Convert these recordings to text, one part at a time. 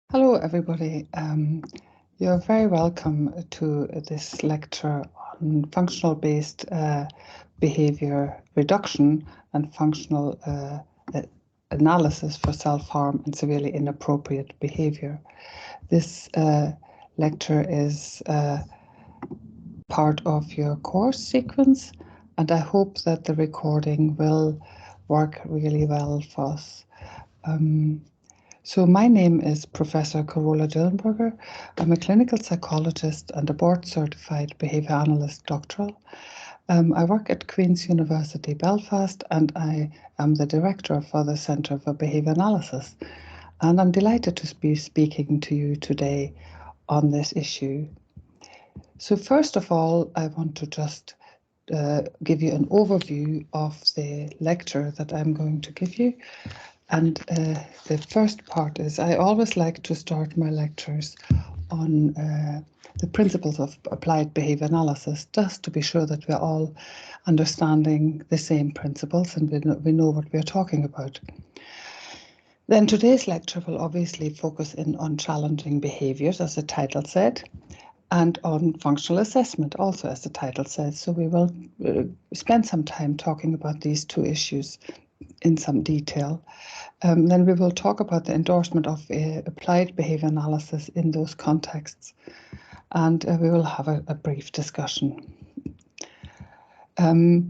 Hello, everybody. You're very welcome to this lecture on functional-based behavior reduction and functional analysis for self-harm and severely inappropriate behavior. This lecture is part of your course sequence, and I hope that the recording will work really well for us. So my name is Professor Carola Dillenberger. I'm a clinical psychologist and a board-certified behaviour analyst doctoral. I work at Queen's University Belfast and I am the director for the Centre for Behaviour Analysis. And I'm delighted to be speaking to you today on this issue. So first of all, I want to just give you an overview of the lecture that I'm going to give you. And the first part is I always like to start my lectures on the principles of applied behavior analysis, just to be sure that we're all understanding the same principles and we know what we're talking about. Then today's lecture will obviously focus in on challenging behaviors, as the title said, and on functional assessment, also as the title says. So we will spend some time talking about these two issues in some detail. Then we will talk about the endorsement of applied behavior analysis in those contexts, and we will have a brief discussion. I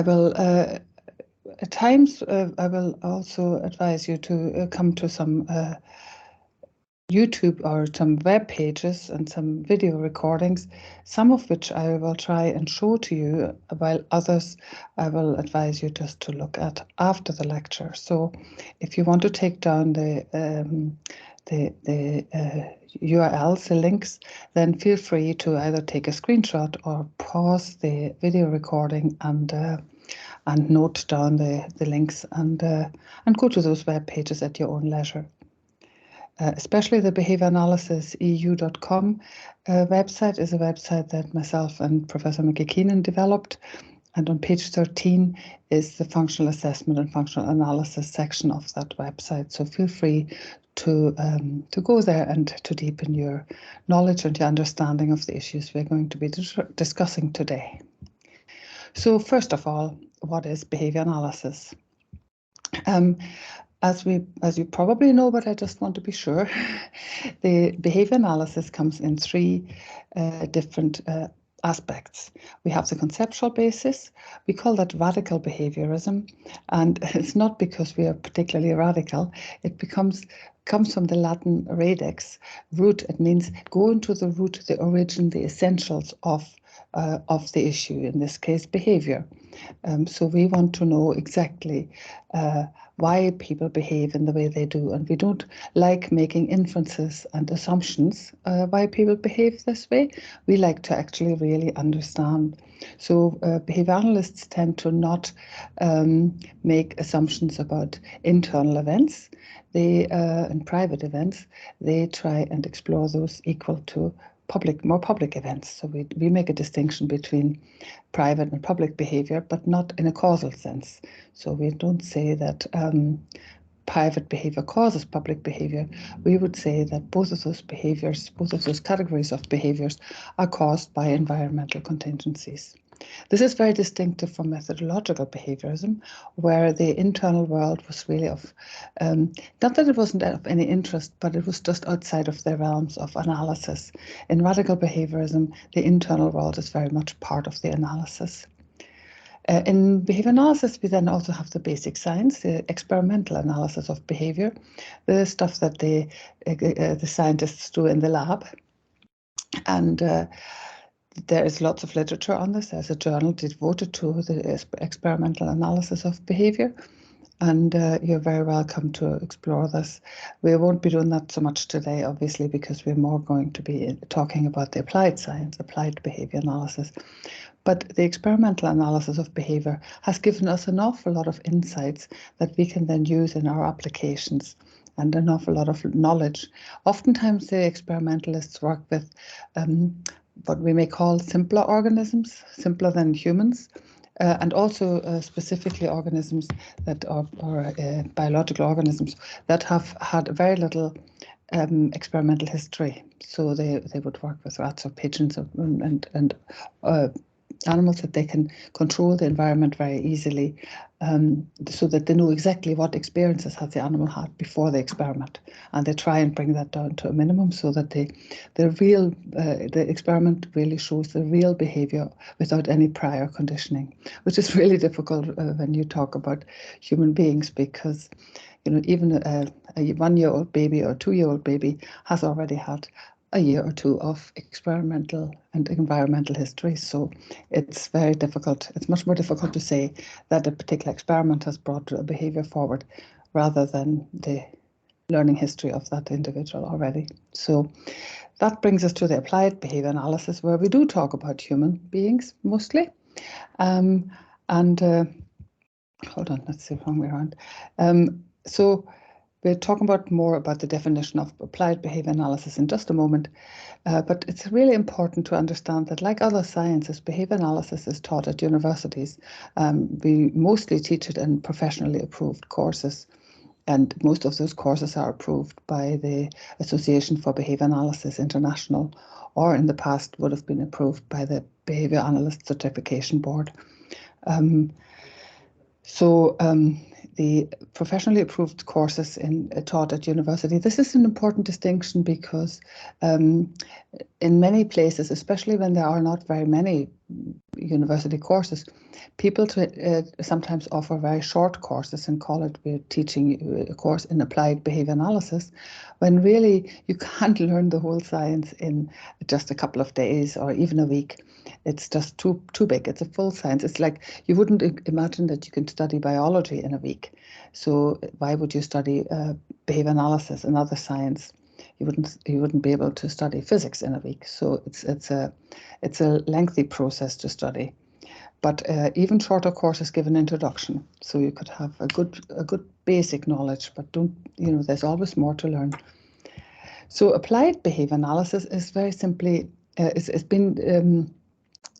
will, at times, I will also advise you to come to some YouTube or some web pages and some video recordings, some of which I will try and show to you, while others I will advise you just to look at after the lecture. So if you want to take down the URLs, the links, then feel free to either take a screenshot or pause the video recording and note down the links and go to those web pages at your own leisure. Especially the behavioranalysis.eu.com website is a website that myself and Professor Mickey Keenan developed. And on page 13 is the functional assessment and functional analysis section of that website. So feel free to go there and to deepen your knowledge and your understanding of the issues we're going to be discussing today. So first of all, what is behavior analysis? As you probably know, but I just want to be sure, the behavior analysis comes in three different aspects. We have the conceptual basis. We call that radical behaviorism, and it's not because we are particularly radical. It comes from the Latin radix, root. It means go into the root, the origin, the essentials of the issue, in this case, behavior. So we want to know exactly why people behave in the way they do, and we don't like making inferences and assumptions why people behave this way. We like to actually really understand. So behavior analysts tend to not make assumptions about internal events. They in private events, they try and explore those equal to more public events. So we make a distinction between private and public behavior, but not in a causal sense. So we don't say that private behavior causes public behavior. We would say that both of those behaviors, both of those categories of behaviors, are caused by environmental contingencies. This is very distinctive from methodological behaviorism, where the internal world was really of, not that it wasn't of any interest, but it was just outside of their realms of analysis. In radical behaviorism, the internal world is very much part of the analysis. In behavior analysis, we then also have the basic science, the experimental analysis of behavior, the stuff that the scientists do in the lab. And there is lots of literature on this. There's a journal devoted to the experimental analysis of behavior, and you're very welcome to explore this. We won't be doing that so much today, obviously, because we're more going to be talking about the applied science, applied behavior analysis. But the experimental analysis of behavior has given us an awful lot of insights that we can then use in our applications, and an awful lot of knowledge. Oftentimes the experimentalists work with what we may call simpler organisms, simpler than humans, and also specifically organisms that are biological organisms that have had very little experimental history. So they would work with rats or pigeons and animals that they can control the environment very easily, so that they know exactly what experiences has the animal had before the experiment, and they try and bring that down to a minimum so that the experiment really shows the real behavior without any prior conditioning, which is really difficult when you talk about human beings, because even a 1-year-old baby or 2-year-old baby has already had a year or two of experimental and environmental history. So it's very difficult. It's much more difficult to say that a particular experiment has brought a behavior forward rather than the learning history of that individual already. So that brings us to the applied behavior analysis, where we do talk about human beings mostly. Hold on, let's see, wrong way around. So we're talking more about the definition of applied behavior analysis in just a moment, but it's really important to understand that, like other sciences, behavior analysis is taught at universities. We mostly teach it in professionally approved courses, and most of those courses are approved by the Association for Behavior Analysis International, or in the past would have been approved by the Behavior Analyst Certification Board. The professionally approved courses taught at university, this is an important distinction because in many places, especially when there are not very many university courses, people sometimes offer very short courses and call it, we're teaching a course in applied behavior analysis, when really you can't learn the whole science in just a couple of days or even a week. It's just too big. It's a full science. It's like you wouldn't imagine that you can study biology in a week. So why would you study behavior analysis, another science? You wouldn't be able to study physics in a week. So it's a lengthy process to study. But even shorter courses give an introduction, so you could have a good basic knowledge. But there's always more to learn. So applied behavior analysis is very simply it's been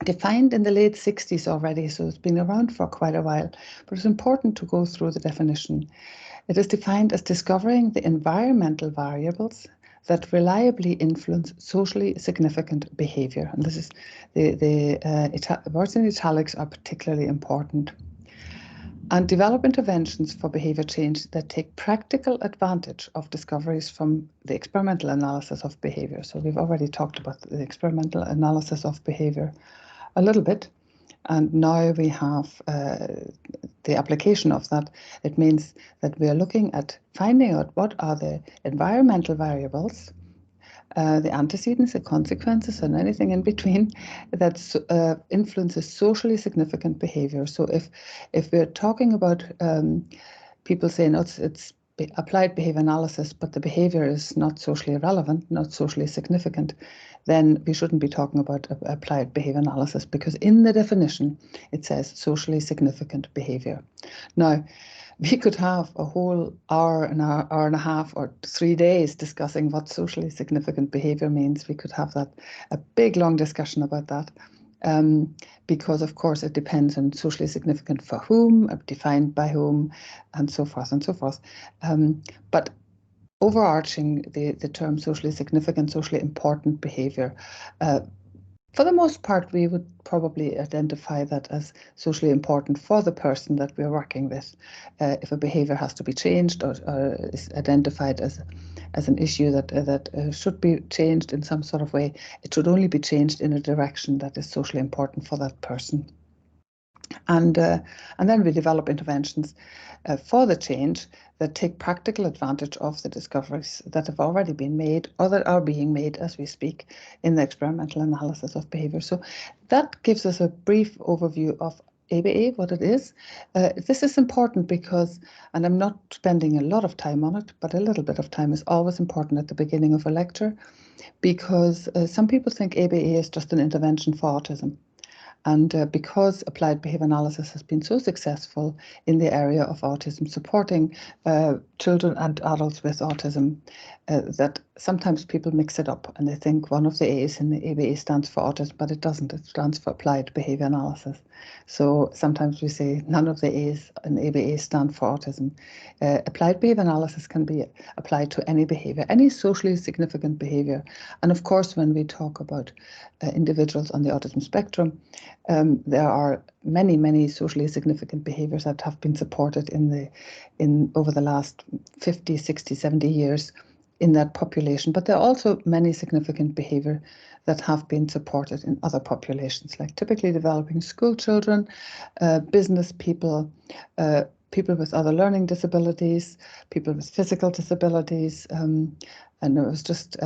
defined in the late 60s already, so it's been around for quite a while, but it's important to go through the definition. It is defined as discovering the environmental variables that reliably influence socially significant behavior. And this is the words in italics are particularly important. And develop interventions for behavior change that take practical advantage of discoveries from the experimental analysis of behavior. So we've already talked about the experimental analysis of behavior a little bit, and now we have the application of that. It means that we are looking at finding out what are the environmental variables, the antecedents, the consequences, and anything in between that influences socially significant behavior. So if we're talking about people saying it's applied behavior analysis, but the behavior is not socially relevant, not socially significant, then we shouldn't be talking about applied behavior analysis, because in the definition it says socially significant behavior. Now, we could have a whole hour and a half or 3 days discussing what socially significant behavior means. We could have a big long discussion about that, because of course it depends on socially significant for whom, defined by whom, and so forth and so forth. But overarching the term socially significant, socially important behavior, for the most part, we would probably identify that as socially important for the person that we're working with. If a behavior has to be changed or is identified as an issue that should be changed in some sort of way, it should only be changed in a direction that is socially important for that person. And then we develop interventions for the change that take practical advantage of the discoveries that have already been made or that are being made as we speak in the experimental analysis of behavior. So that gives us a brief overview of ABA, what it is. This is important because, and I'm not spending a lot of time on it, but a little bit of time is always important at the beginning of a lecture, because some people think ABA is just an intervention for autism. And because applied behavior analysis has been so successful in the area of autism, supporting children and adults with autism, that sometimes people mix it up and they think one of the A's in the ABA stands for autism, but it doesn't. It stands for applied behavior analysis. So sometimes we say none of the A's in ABA stand for autism. Applied behavior analysis can be applied to any behavior, any socially significant behavior. And of course, when we talk about individuals on the autism spectrum, there are many, many socially significant behaviors that have been supported in over the last 50, 60, 70 years in that population. But there are also many significant behavior that have been supported in other populations, like typically developing school children, business people, people with other learning disabilities, people with physical disabilities. And I was just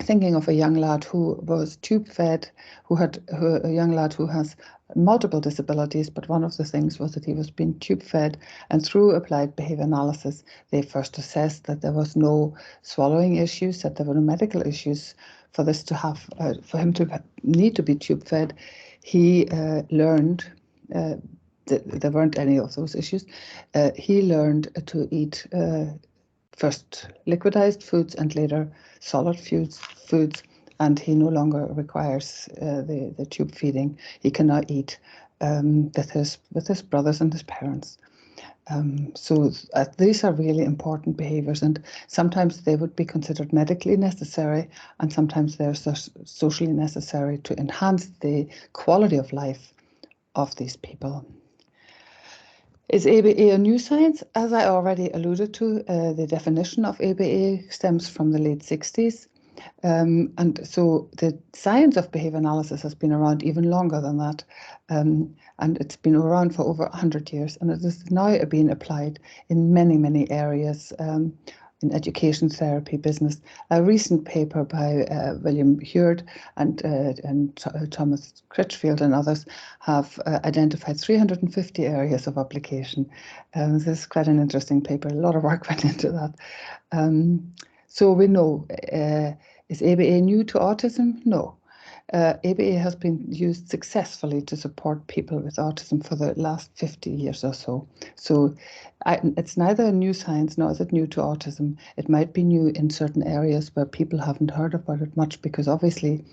thinking of a young lad who was tube fed, a young lad who has multiple disabilities, but one of the things was that he was being tube fed, and through applied behavior analysis, they first assessed that there was no swallowing issues, that there were no medical issues for this to have, for him to need to be tube fed. He learned there weren't any of those issues. He learned to eat first liquidized foods and later solid foods, and he no longer requires the tube feeding. He can now eat with his brothers and his parents. So these are really important behaviors, and sometimes they would be considered medically necessary, and sometimes they're socially necessary to enhance the quality of life of these people. Is ABA a new science? As I already alluded to, the definition of ABA stems from the late 60s. And so the science of behavior analysis has been around even longer than that. And it's been around for over 100 years. And it is now being applied in many, many areas, in education, therapy, business. A recent paper by William Heard and Thomas Critchfield and others have identified 350 areas of application. This is quite an interesting paper. A lot of work went into that. So we know, is ABA new to autism? No. ABA has been used successfully to support people with autism for the last 50 years or so. So it's neither a new science nor is it new to autism. It might be new in certain areas where people haven't heard about it much, because obviously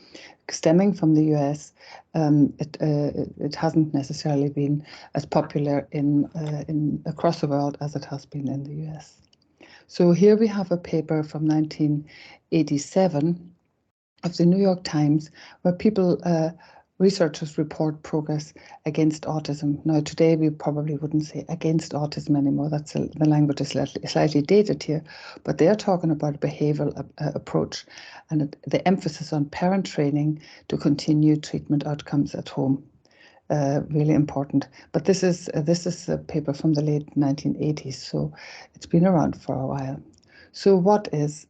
stemming from the US, it hasn't necessarily been as popular in across the world as it has been in the US. So here we have a paper from 1987 of the New York Times, where researchers report progress against autism. Now, today we probably wouldn't say against autism anymore. The language is slightly dated here, but they are talking about a behavioral approach and the emphasis on parent training to continue treatment outcomes at home. Really important. But this is a paper from the late 1980s, so it's been around for a while. So why is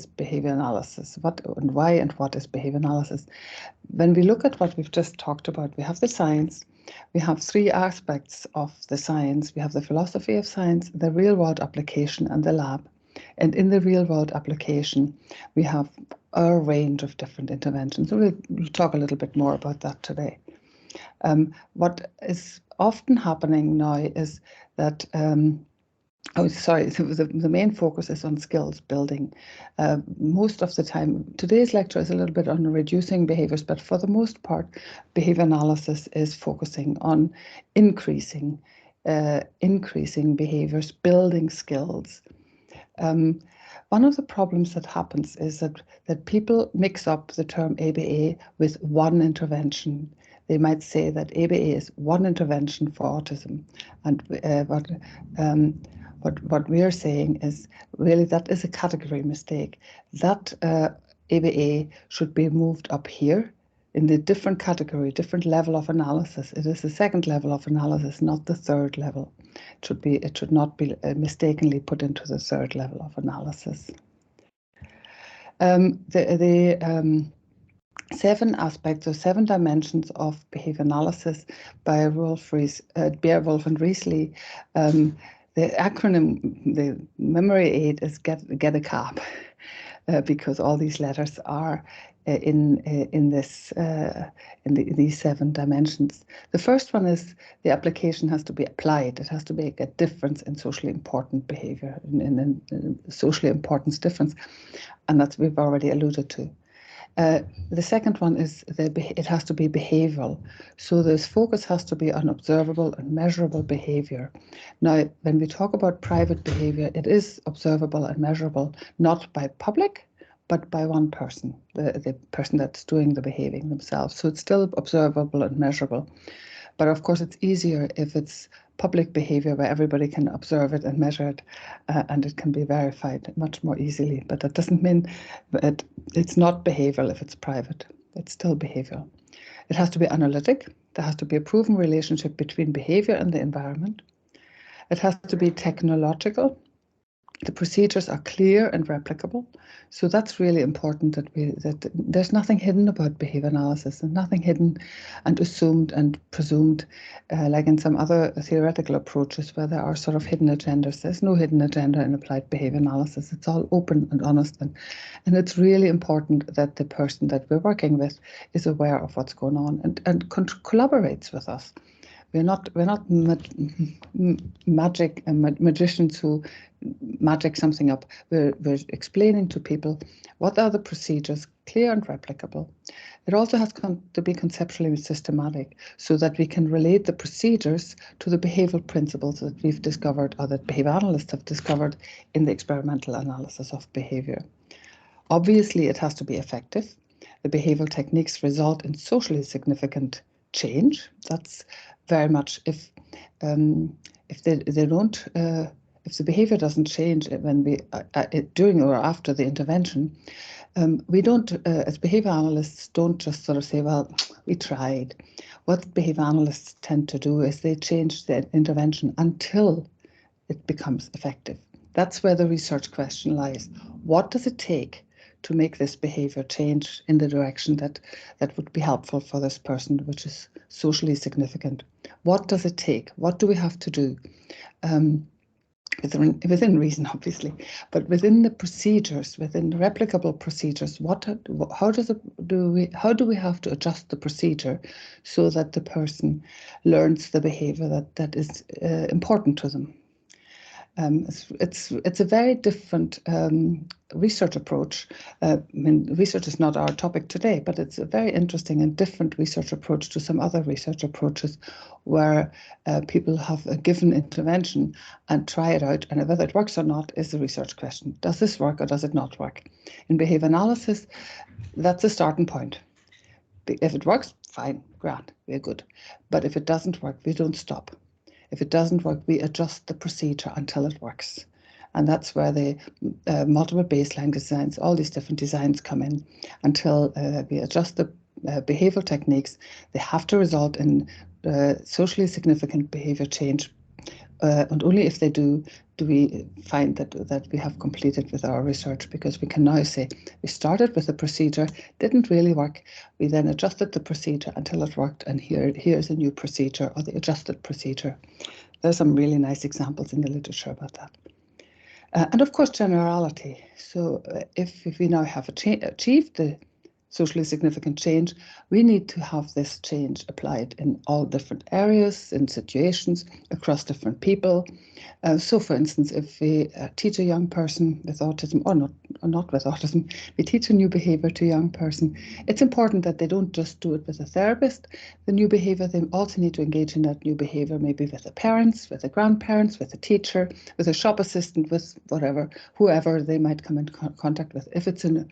behavior analysis? What is behavior analysis? When we look at what we've just talked about, we have the science, we have three aspects of the science. We have the philosophy of science, the real-world application, and the lab. And in the real-world application, we have a range of different interventions. So we'll talk a little bit more about that today. What is often happening now is that the main focus is on skills building. Most of the time, today's lecture is a little bit on reducing behaviors, but for the most part, behavior analysis is focusing on increasing behaviors, building skills. One of the problems that happens is that people mix up the term ABA with one intervention. They might say that ABA is one intervention for autism, and what we are saying is really that is a category mistake. That ABA should be moved up here in the different category, different level of analysis. It is the second level of analysis, not the third level. It should not be mistakenly put into the third level of analysis. Seven aspects or seven dimensions of behavior analysis by Beerwulf and Riesli. The acronym, the memory aid is get a cab, because all these letters are in these 7 dimensions. The first one is the application has to be applied. It has to make a difference in socially important behavior, in socially importance difference, and that's we've already alluded to. The second one is it has to be behavioral. So this focus has to be on observable and measurable behavior. Now, when we talk about private behavior, it is observable and measurable, not by public, but by one person, the person that's doing the behaving themselves. So it's still observable and measurable. But of course, it's easier if it's public behavior where everybody can observe it and measure it, and it can be verified much more easily. But that doesn't mean it's not behavioral if it's private. It's still behavioral. It has to be analytic. There has to be a proven relationship between behavior and the environment. It has to be technological. The procedures are clear and replicable. So that's really important that there's nothing hidden about behavior analysis, and nothing hidden and assumed and presumed like in some other theoretical approaches where there are sort of hidden agendas. There's no hidden agenda in applied behavior analysis. It's all open and honest, and it's really important that the person that we're working with is aware of what's going on and collaborates with us. We're not magicians who magic something up. We're explaining to people what are the procedures, clear and replicable. It also has to be conceptually systematic so that we can relate the procedures to the behavioral principles that we've discovered or that behavior analysts have discovered in the experimental analysis of behavior. Obviously, it has to be effective. The behavioral techniques result in socially significant change. That's very much if they don't. If the behavior doesn't change when we during or after the intervention, we don't, as behavior analysts, don't just sort of say, well, we tried. What behavior analysts tend to do is they change the intervention until it becomes effective. That's where the research question lies. What does it take to make this behavior change in the direction that would be helpful for this person, which is socially significant? What does it take? What do we have to do? Within reason, obviously, but within the procedures, within the replicable procedures, how do we have to adjust the procedure so that the person learns the behavior that is important to them? It's a very different research approach. I mean, research is not our topic today, but it's a very interesting and different research approach to some other research approaches where people have a given intervention and try it out, and whether it works or not is the research question. Does this work or does it not work? In behavior analysis, that's a starting point. If it works, fine, grand, we're good. But if it doesn't work, we don't stop. If it doesn't work, we adjust the procedure until it works. And that's where the multiple baseline designs, all these different designs come in until we adjust the behavioral techniques. They have to result in socially significant behavior change. And only if they do we find that we have completed with our research, because we can now say we started with a procedure, didn't really work. We then adjusted the procedure until it worked, and here's a new procedure or the adjusted procedure. There's some really nice examples in the literature about that. And of course, generality. So if we now have achieved the socially significant change, we need to have this change applied in all different areas, in situations, across different people. So for instance, if we teach a young person with autism, or not with autism, we teach a new behavior to a young person, it's important that they don't just do it with a therapist. The new behavior, they also need to engage in that new behavior, maybe with the parents, with the grandparents, with the teacher, with a shop assistant, with whatever, whoever they might come in contact with. If it's an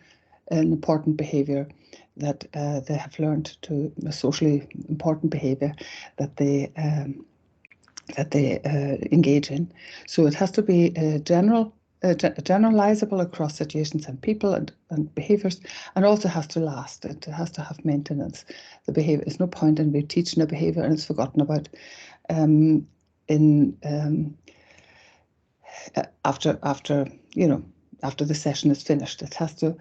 important behavior that they have learned to, a socially important behavior that they engage in. So it has to be generalizable across situations and people and behaviors, and also has to last. It has to have maintenance. The behavior, there's no point in teaching a behavior and it's forgotten about after the session is finished. The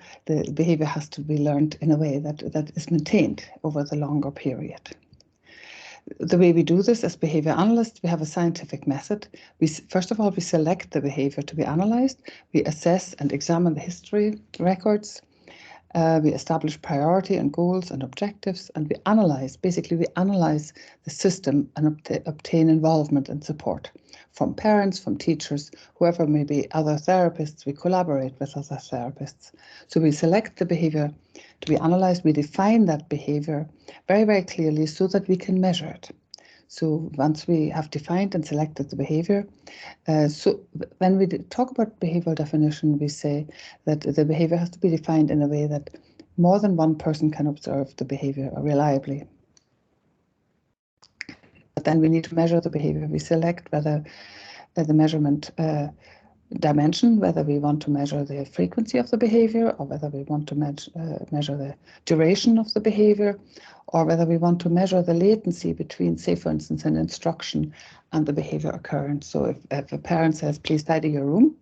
behavior has to be learned in a way that is maintained over the longer period. The way we do this as behavior analysts, we have a scientific method. First of all, we select the behavior to be analyzed. We assess and examine the history records. We establish priority and goals and objectives, and we analyze the system and obtain involvement and support from parents, from teachers, whoever may be, other therapists. We collaborate with other therapists. So we select the behavior to be analyzed. We define that behavior very, very clearly so that we can measure it. So once we have defined and selected the behavior, so when we talk about behavioral definition, we say that the behavior has to be defined in a way that more than one person can observe the behavior reliably. But then we need to measure the behavior. We select whether the measurement dimension, whether we want to measure the frequency of the behavior, or whether we want to measure the duration of the behavior, or whether we want to measure the latency between, say, for instance, an instruction and the behavior occurrence. So if a parent says, please tidy your room,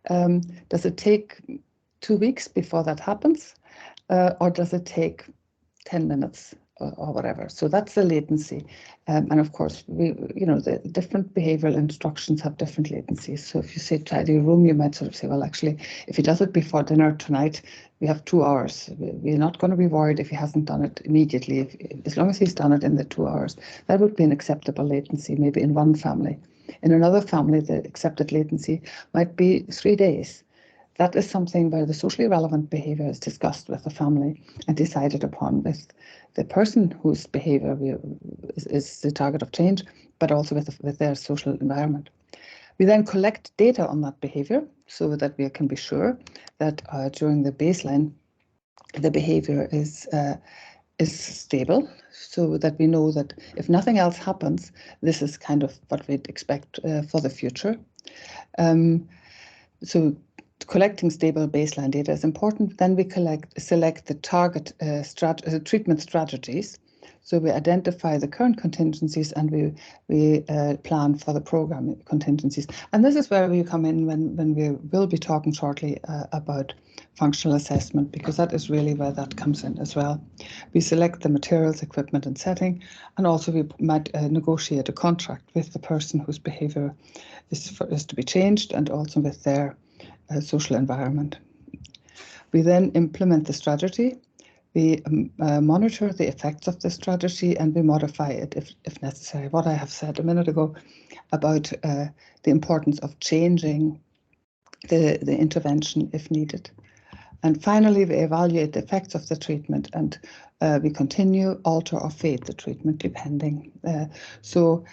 does it take 2 weeks before that happens? Or does it take 10 minutes or whatever? So that's the latency. And of course, the different behavioral instructions have different latencies. So if you say tidy your room, you might sort of say, well, actually, if he does it before dinner tonight, we have 2 hours. We're not going to be worried if he hasn't done it immediately. As long as he's done it in the 2 hours, that would be an acceptable latency, maybe in one family. In another family, the accepted latency might be 3 days. That is something where the socially relevant behavior is discussed with the family and decided upon with the person whose behavior is the target of change, but also with their social environment. We then collect data on that behavior so that we can be sure that during the baseline, the behavior is stable, so that we know that if nothing else happens, this is kind of what we'd expect for the future. So collecting stable baseline data is important. Then we select the target treatment strategies. So we identify the current contingencies and we plan for the program contingencies. And this is where we come in when we will be talking shortly about functional assessment, because that is really where that comes in as well. We select the materials, equipment and setting, and also we might negotiate a contract with the person whose behavior is to be changed, and also with their social environment. We then implement the strategy. We monitor the effects of the strategy, and we modify it if necessary. What I have said a minute ago about the importance of changing the intervention if needed. And finally, we evaluate the effects of the treatment, and we continue, alter or fade the treatment depending. So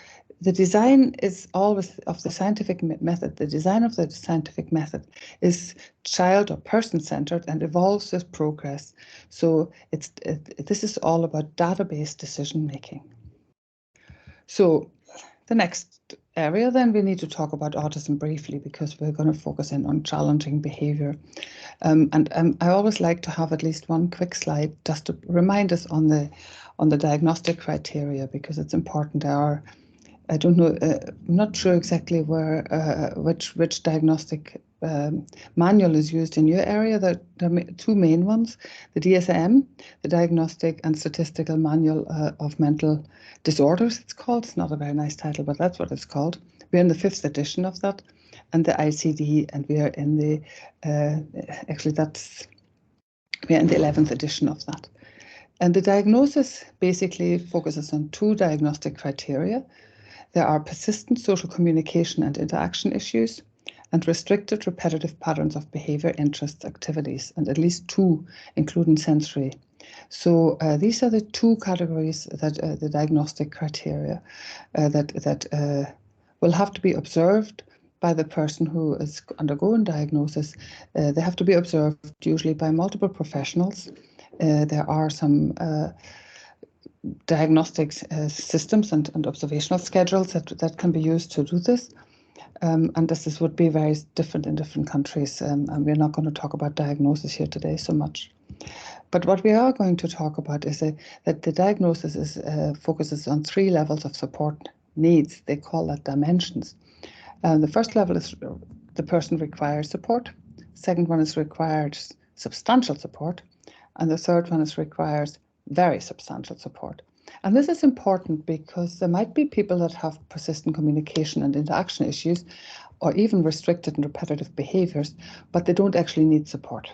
the design is always of the scientific method. The design of the scientific method is child or person-centered and evolves with progress. So this is all about database decision-making. So the next area, then we need to talk about autism briefly, because we're going to focus in on challenging behavior. I always like to have at least one quick slide just to remind us on the diagnostic criteria, because it's important. I don't know, I'm not sure exactly where which diagnostic manual is used in your area. There are 2 main ones: the DSM, the Diagnostic and Statistical Manual of Mental Disorders, it's called. It's not a very nice title, but that's what it's called. We're in the 5th edition of that, and the ICD, and we are in the we're in the 11th edition of that. And the diagnosis basically focuses on 2 diagnostic criteria. There are persistent social communication and interaction issues, and restricted repetitive patterns of behavior, interests, activities, and at least 2, including sensory. So these are the 2 categories that the diagnostic criteria that will have to be observed by the person who is undergoing diagnosis. They have to be observed usually by multiple professionals. There are some diagnostic systems and observational schedules that can be used to do this. And this would be very different in different countries. And we're not going to talk about diagnosis here today so much. But what we are going to talk about is that the diagnosis focuses on 3 levels of support needs. They call that dimensions. The first level is the person requires support. Second one is requires substantial support. And the third one is requires very substantial support. And this is important because there might be people that have persistent communication and interaction issues, or even restricted and repetitive behaviors, but they don't actually need support.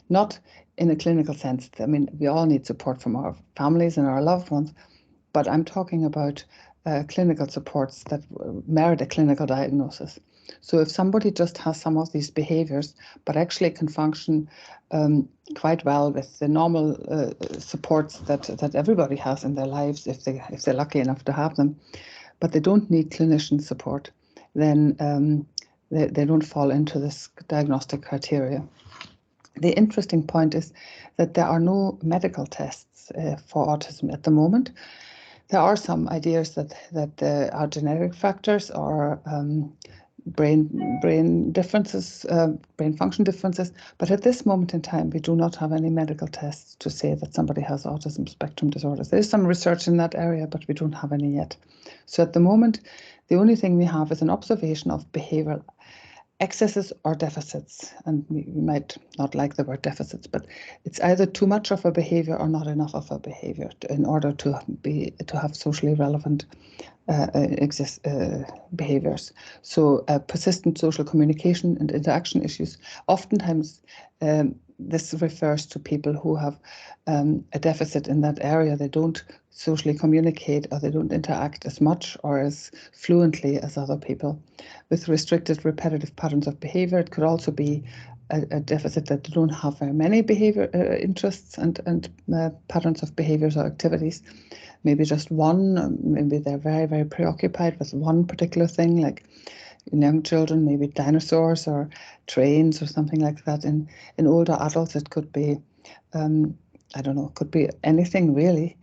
Not in a clinical sense. I mean, we all need support from our families and our loved ones, but I'm talking about clinical supports that merit a clinical diagnosis. So if somebody just has some of these behaviors, but actually can function quite well with the normal supports that everybody has in their lives, if they're lucky enough to have them, but they don't need clinician support, then they don't fall into this diagnostic criteria. The interesting point is that there are no medical tests for autism at the moment. There are some ideas that there are genetic factors or brain differences, brain function differences, but at this moment in time, we do not have any medical tests to say that somebody has autism spectrum disorders. There is some research in that area, but we don't have any yet. So at the moment, the only thing we have is an observation of behavioral excesses or deficits, and we might not like the word deficits, but it's either too much of a behavior or not enough of a behavior in order to have socially relevant behaviors. So persistent social communication and interaction issues. Oftentimes, this refers to people who have a deficit in that area. They don't socially communicate, or they don't interact as much or as fluently as other people. With restricted repetitive patterns of behavior, it could also be a deficit that they don't have very many behavior interests and patterns of behaviors or activities. Maybe just one. Maybe they're very, very preoccupied with one particular thing, like in young children, maybe dinosaurs or trains or something like that. In older adults, it could be, I don't know, it could be anything really,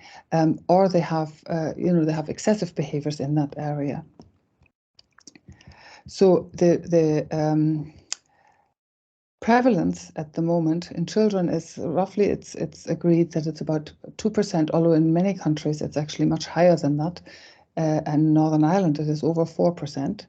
or they have, they have excessive behaviors in that area. So the prevalence at the moment in children is roughly, it's agreed that it's about 2%, although in many countries it's actually much higher than that. And Northern Ireland, it is over 4%.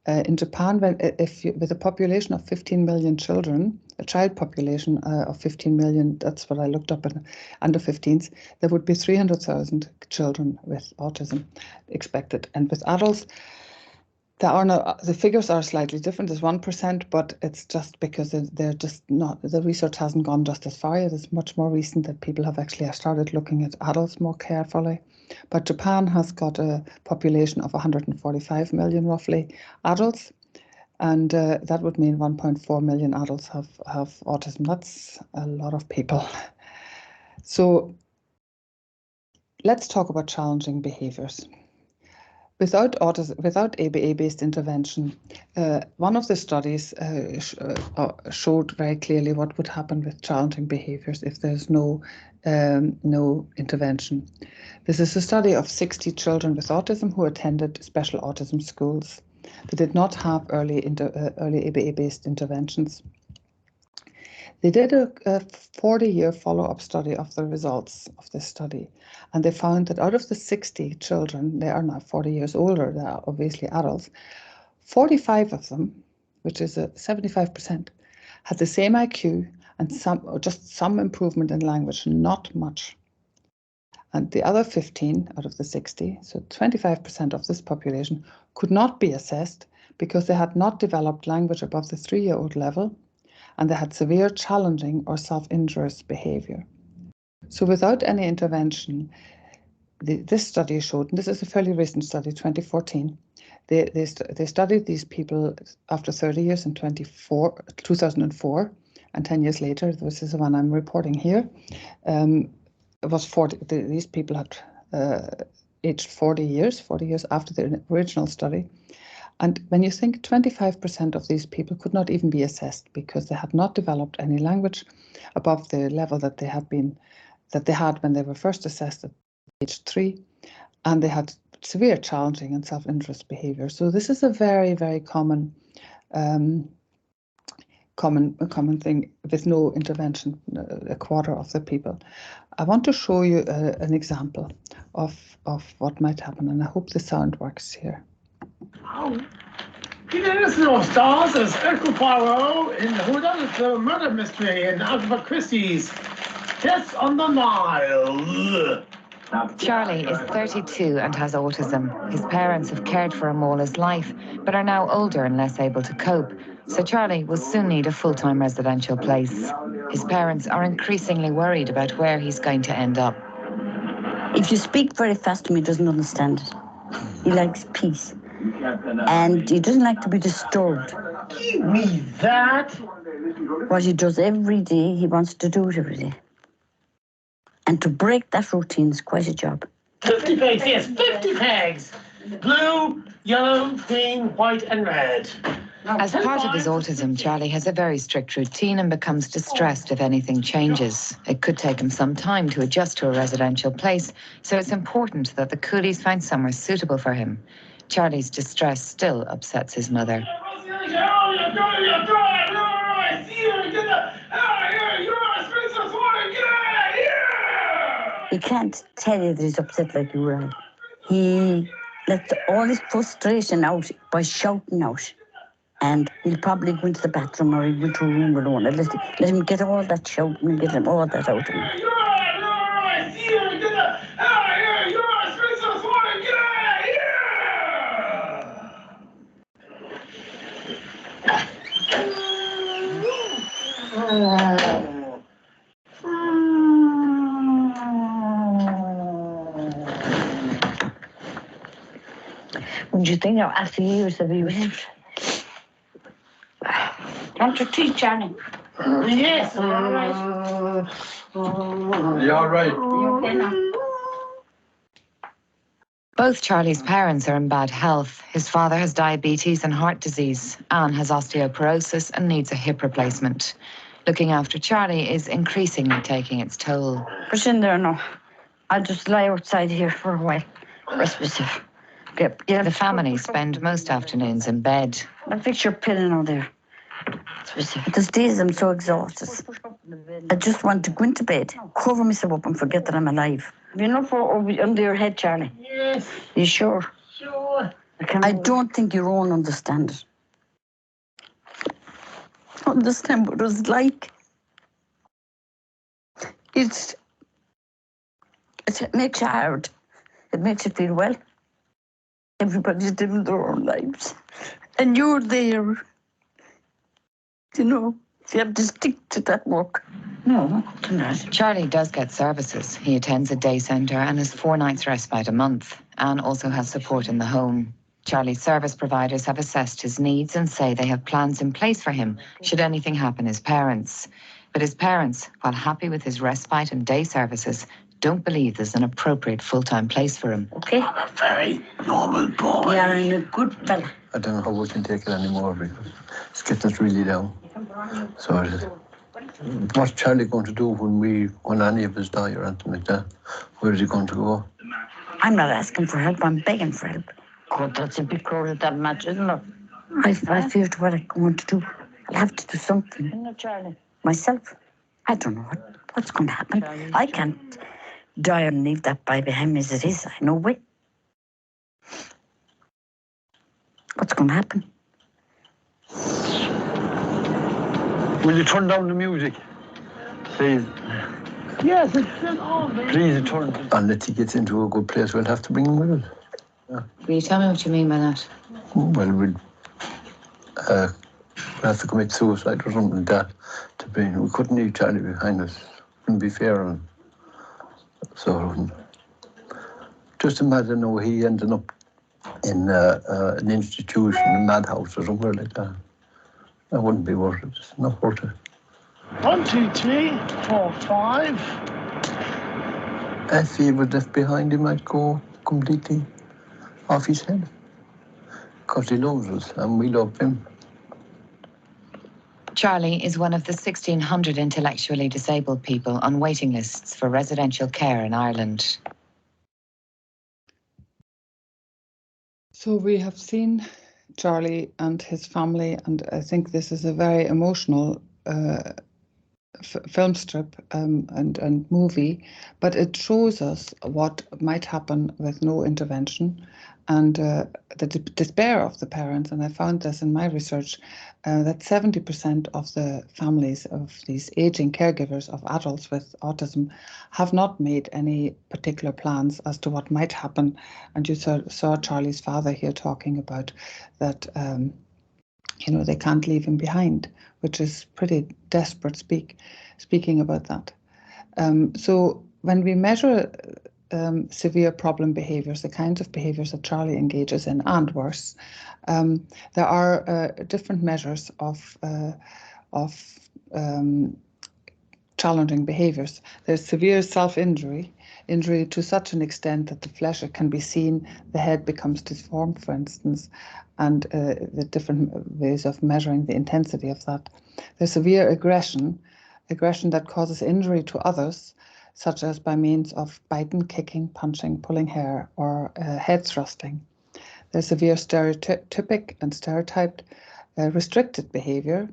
In Japan, with a population of 15 million children, a child population of 15 million, that's what I looked up, in under 15s, there would be 300,000 children with autism expected. And with adults, the figures are slightly different. There's 1%, but it's just because they're just not, the research hasn't gone just as far yet. It's much more recent that people have actually started looking at adults more carefully. But Japan has got a population of 145 million, roughly, adults. And that would mean 1.4 million adults have autism. That's a lot of people. So let's talk about challenging behaviors. Without ABA-based intervention, one of the studies showed very clearly what would happen with challenging behaviors if there's no intervention. This is a study of 60 children with autism who attended special autism schools. They did not have early ABA-based interventions. They did a 40-year follow-up study of the results of this study, and they found that out of the 60 children, they are now 40 years older, they are obviously adults, 45 of them, which is 75%, had the same IQ and just some improvement in language, not much. And the other 15 out of the 60, so 25% of this population, could not be assessed because they had not developed language above the 3-year-old level, and they had severe challenging or self-injurious behavior. So without any intervention, this study showed, and this is a fairly recent study, 2014, they studied these people after 30 years in 2004, and 10 years later, this is the one I'm reporting here, it was 40, these people had aged 40 years after the original study. And when you think 25% of these people could not even be assessed because they had not developed any language above the level that they had when they were first assessed at age 3, and they had severe challenging and self-injurious behavior. So this is a very, very common thing with no intervention, a quarter of the people. I want to show you an example of what might happen, and I hope the sound works here. Oh. You know, listen of stars as Hercule Poirot in Whodunit Murder Mystery in Agatha Christie's Death on the Nile. Charlie is 32 and has autism. His parents have cared for him all his life, but are now older and less able to cope. So Charlie will soon need a full-time residential place. His parents are increasingly worried about where he's going to end up. If you speak very fast to him, he doesn't understand it. He likes peace. And he doesn't like to be disturbed. Give me that. What he does every day, he wants to do it every day. And to break that routine is quite a job. 50 pegs, yes, 50 pegs. Blue, yellow, green, white and red. As part of his autism, Charlie has a very strict routine and becomes distressed if anything changes. It could take him some time to adjust to a residential place, so it's important that the coolies find somewhere suitable for him. Charlie's distress still upsets his mother. He can't tell you that he's upset like you are. He lets all his frustration out by shouting out. And he'll probably go into the bathroom or he'll go into a room alone. And let him get all that shouting and get him all that out of him. What do you think now, after years of you with want your teeth, Johnny? Yes, all right. You all right? You okay now? Both Charlie's parents are in bad health. His father has diabetes and heart disease. Anne has osteoporosis and needs a hip replacement. Looking after Charlie is increasingly taking its toll. Push in there now. I'll just lie outside here for a while. Rest myself. The family spend most afternoons in bed. I'll fix your pillow now there. There's days I'm so exhausted. I just want to go into bed, cover myself up and forget that I'm alive. Have you enough under your head, Charlie? Yes. You sure? Sure. I don't think you won't understand it. Understand what it's like. It makes you hard. It makes you feel well. Everybody's living their own lives. And you're there. You know, you have to stick to that work. No, not. Charlie does get services. He attends a day centre and has 4 nights respite a month. Anne also has support in the home. Charlie's service providers have assessed his needs and say they have plans in place for him should anything happen to his parents. But his parents, while happy with his respite and day services, don't believe there's an appropriate full-time place for him. Okay. I'm a very normal boy. You're a good fella. I don't know how we can take it anymore because it's getting us really down. So what's Charlie going to do when any of us die or anything like that? Where is he going to go? I'm not asking for help, I'm begging for help. God, that's a big crowd that much, isn't it? I feared what I'm going to do. I'll have to do something. Isn't it, Charlie? Myself. I don't know what's going to happen. I can't die and leave that boy behind me as it is. I know way. What's going to happen? Will you turn down the music? Please. Yes, it's on. Please turn. Unless he gets into a good place, we'll have to bring him with us. Will you tell me what you mean by that? Well, we'll have to commit suicide or something like that to bring. We couldn't leave Charlie behind us. Wouldn't be fair on him. So just imagine how he ended up in an institution, a madhouse or somewhere like that. That wouldn't be worth it. It's not worth it. 1, 2, 3, 4, 5. If he was left behind, he might go completely off his head. Because he loves us and we love him. Charlie is one of the 1,600 intellectually disabled people on waiting lists for residential care in Ireland. So we have seen Charlie and his family, and I think this is a very emotional film strip and movie, but it shows us what might happen with no intervention and the despair of the parents. And I found this in my research that 70% of the families of these aging caregivers of adults with autism have not made any particular plans as to what might happen. And you saw Charlie's father here talking about that. They can't leave him behind, which is pretty desperate speaking about that. So when we measure severe problem behaviors, the kinds of behaviors that Charlie engages in and worse, there are different measures of challenging behaviors. There's severe self-injury, injury to such an extent that the flesh can be seen, the head becomes deformed, for instance, and the different ways of measuring the intensity of that. There's severe aggression that causes injury to others, such as by means of biting, kicking, punching, pulling hair, or head thrusting. There's severe stereotypic and stereotyped restricted behavior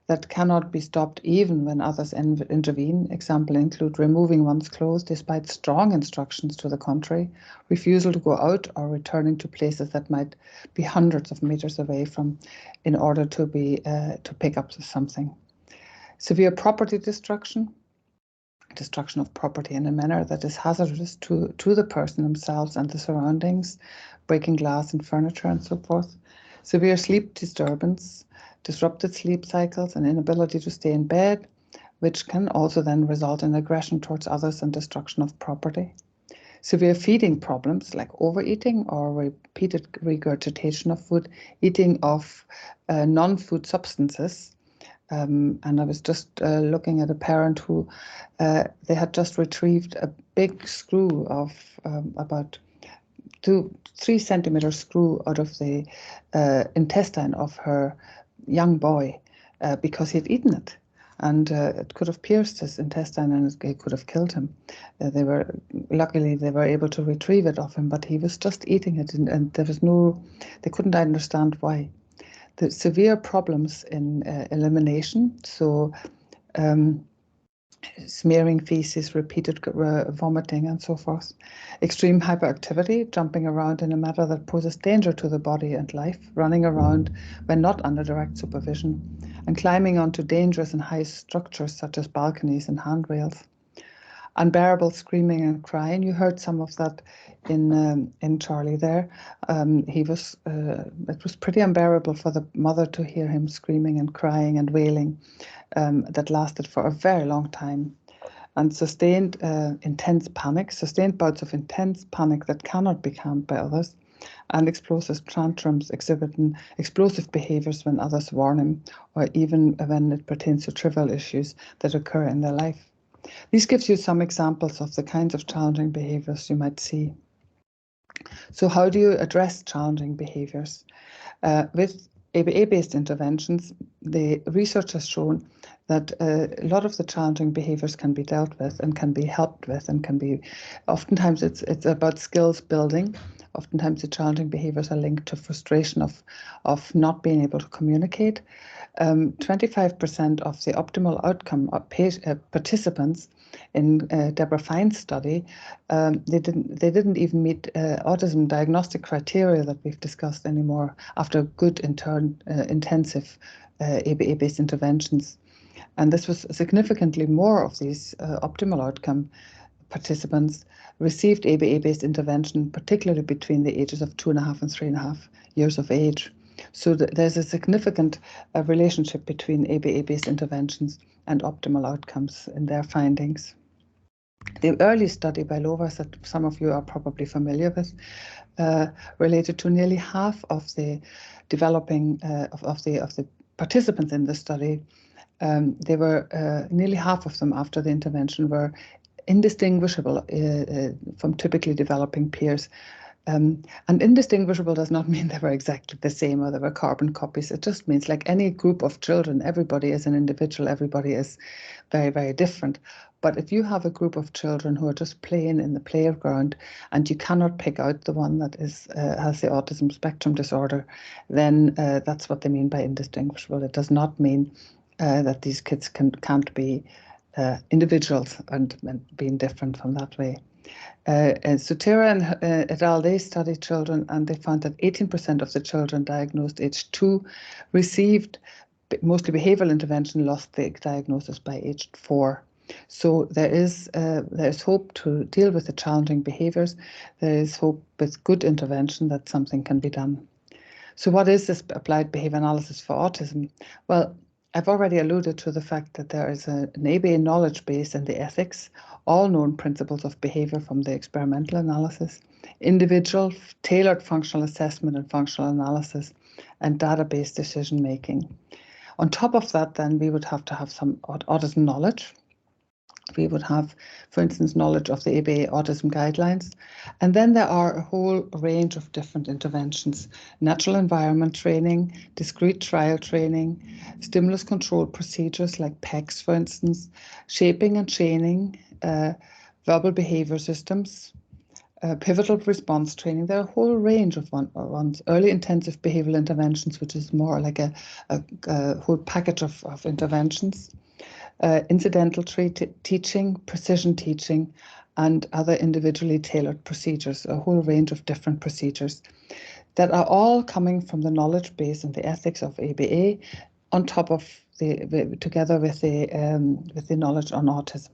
that cannot be stopped even when others intervene. Examples include removing one's clothes despite strong instructions to the contrary, refusal to go out, or returning to places that might be hundreds of meters away from in order to pick up something. Severe property destruction of property in a manner that is hazardous to the person themselves and the surroundings, breaking glass and furniture and so forth. Severe sleep disturbance, disrupted sleep cycles, and inability to stay in bed, which can also then result in aggression towards others and destruction of property. Severe feeding problems like overeating or repeated regurgitation of food, eating of non-food substances. And I was just looking at a parent who they had just retrieved a big screw of about 2-3 centimeter screw out of the intestine of her young boy because he'd eaten it, and it could have pierced his intestine and it could have killed him. Luckily they were able to retrieve it off him, but he was just eating it, and they couldn't understand why. The severe problems in elimination, so smearing feces, repeated vomiting, and so forth. Extreme hyperactivity, jumping around in a manner that poses danger to the body and life, running around when not under direct supervision, and climbing onto dangerous and high structures such as balconies and handrails. Unbearable screaming and crying. You heard some of that in Charlie there. It was pretty unbearable for the mother to hear him screaming and crying and wailing. That lasted for a very long time. And sustained bouts of intense panic that cannot be calmed by others, and explosive tantrums exhibiting explosive behaviors when others warn him, or even when it pertains to trivial issues that occur in their life. These gives you some examples of the kinds of challenging behaviors you might see. So how do you address challenging behaviors? With ABA-based interventions, the research has shown that a lot of the challenging behaviors can be dealt with and can be helped with, and can be, oftentimes it's about skills building. Oftentimes the challenging behaviors are linked to frustration of not being able to communicate. 25% of the optimal outcome of participants in Deborah Fine's study, they didn't even meet autism diagnostic criteria that we've discussed anymore after good intensive ABA-based interventions. And this was significantly more of these optimal outcome participants received ABA-based intervention, particularly between the ages of 2.5 and 3.5 years of age. So there's a significant relationship between ABA-based interventions and optimal outcomes in their findings. The early study by Lovas, that some of you are probably familiar with, related to nearly half of the developing of the participants in the study. They were nearly half of them after the intervention were indistinguishable from typically developing peers. And indistinguishable does not mean they were exactly the same or they were carbon copies. It just means, like any group of children, everybody is an individual, everybody is very, very different. But if you have a group of children who are just playing in the playground and you cannot pick out the one that has the autism spectrum disorder, then that's what they mean by indistinguishable. It does not mean that these kids can't be individuals and being different from that way. And Sutera and et al., they studied children, and they found that 18% of the children diagnosed age 2 received mostly behavioral intervention, lost the diagnosis by age 4. So there's hope to deal with the challenging behaviors. There is hope with good intervention that something can be done. So what is this applied behavior analysis for autism? Well, I've already alluded to the fact that there is an ABA knowledge base in the ethics, all known principles of behavior from the experimental analysis, individual tailored functional assessment and functional analysis, and database decision making. On top of that, then, we would have to have some autism knowledge. We would have, for instance, knowledge of the ABA autism guidelines. And then there are a whole range of different interventions: natural environment training, discrete trial training, stimulus control procedures like PECS, for instance, shaping and chaining, verbal behavior systems, pivotal response training. There are a whole range of ones. Early intensive behavioral interventions, which is more like a whole package of interventions. Incidental teaching, precision teaching, and other individually tailored procedures, a whole range of different procedures that are all coming from the knowledge base and the ethics of ABA, on top of together with the knowledge on autism.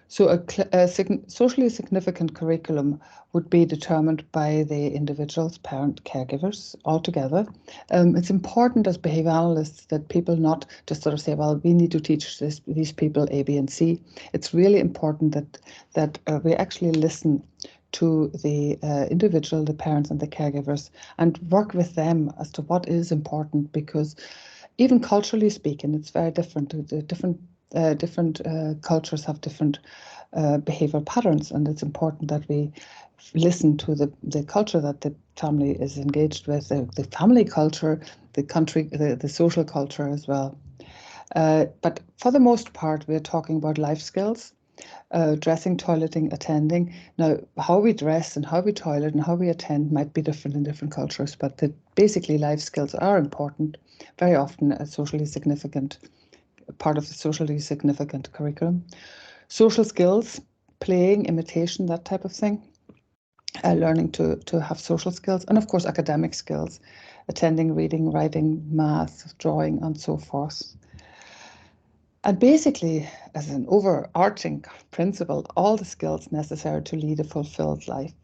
So a socially significant curriculum would be determined by the individuals, parent, caregivers, all-together. It's important as behavior analysts that people not just sort of say, well, we need to teach these people A, B, and C. It's really important that we actually listen to the individual, the parents and the caregivers, and work with them as to what is important, because even culturally speaking, it's very different. The different cultures have different behavioral patterns, and it's important that we listen to the culture that the family is engaged with, the family culture, the country, the social culture as well. But for the most part, we're talking about life skills, dressing, toileting, attending. Now, how we dress and how we toilet and how we attend might be different in different cultures, but basically life skills are important, very often a socially significant part of the socially significant curriculum. Social skills, playing, imitation, that type of thing. Learning to have social skills, and of course academic skills, attending, reading, writing, math, drawing, and so forth. And basically, as an overarching principle, all the skills necessary to lead a fulfilled life.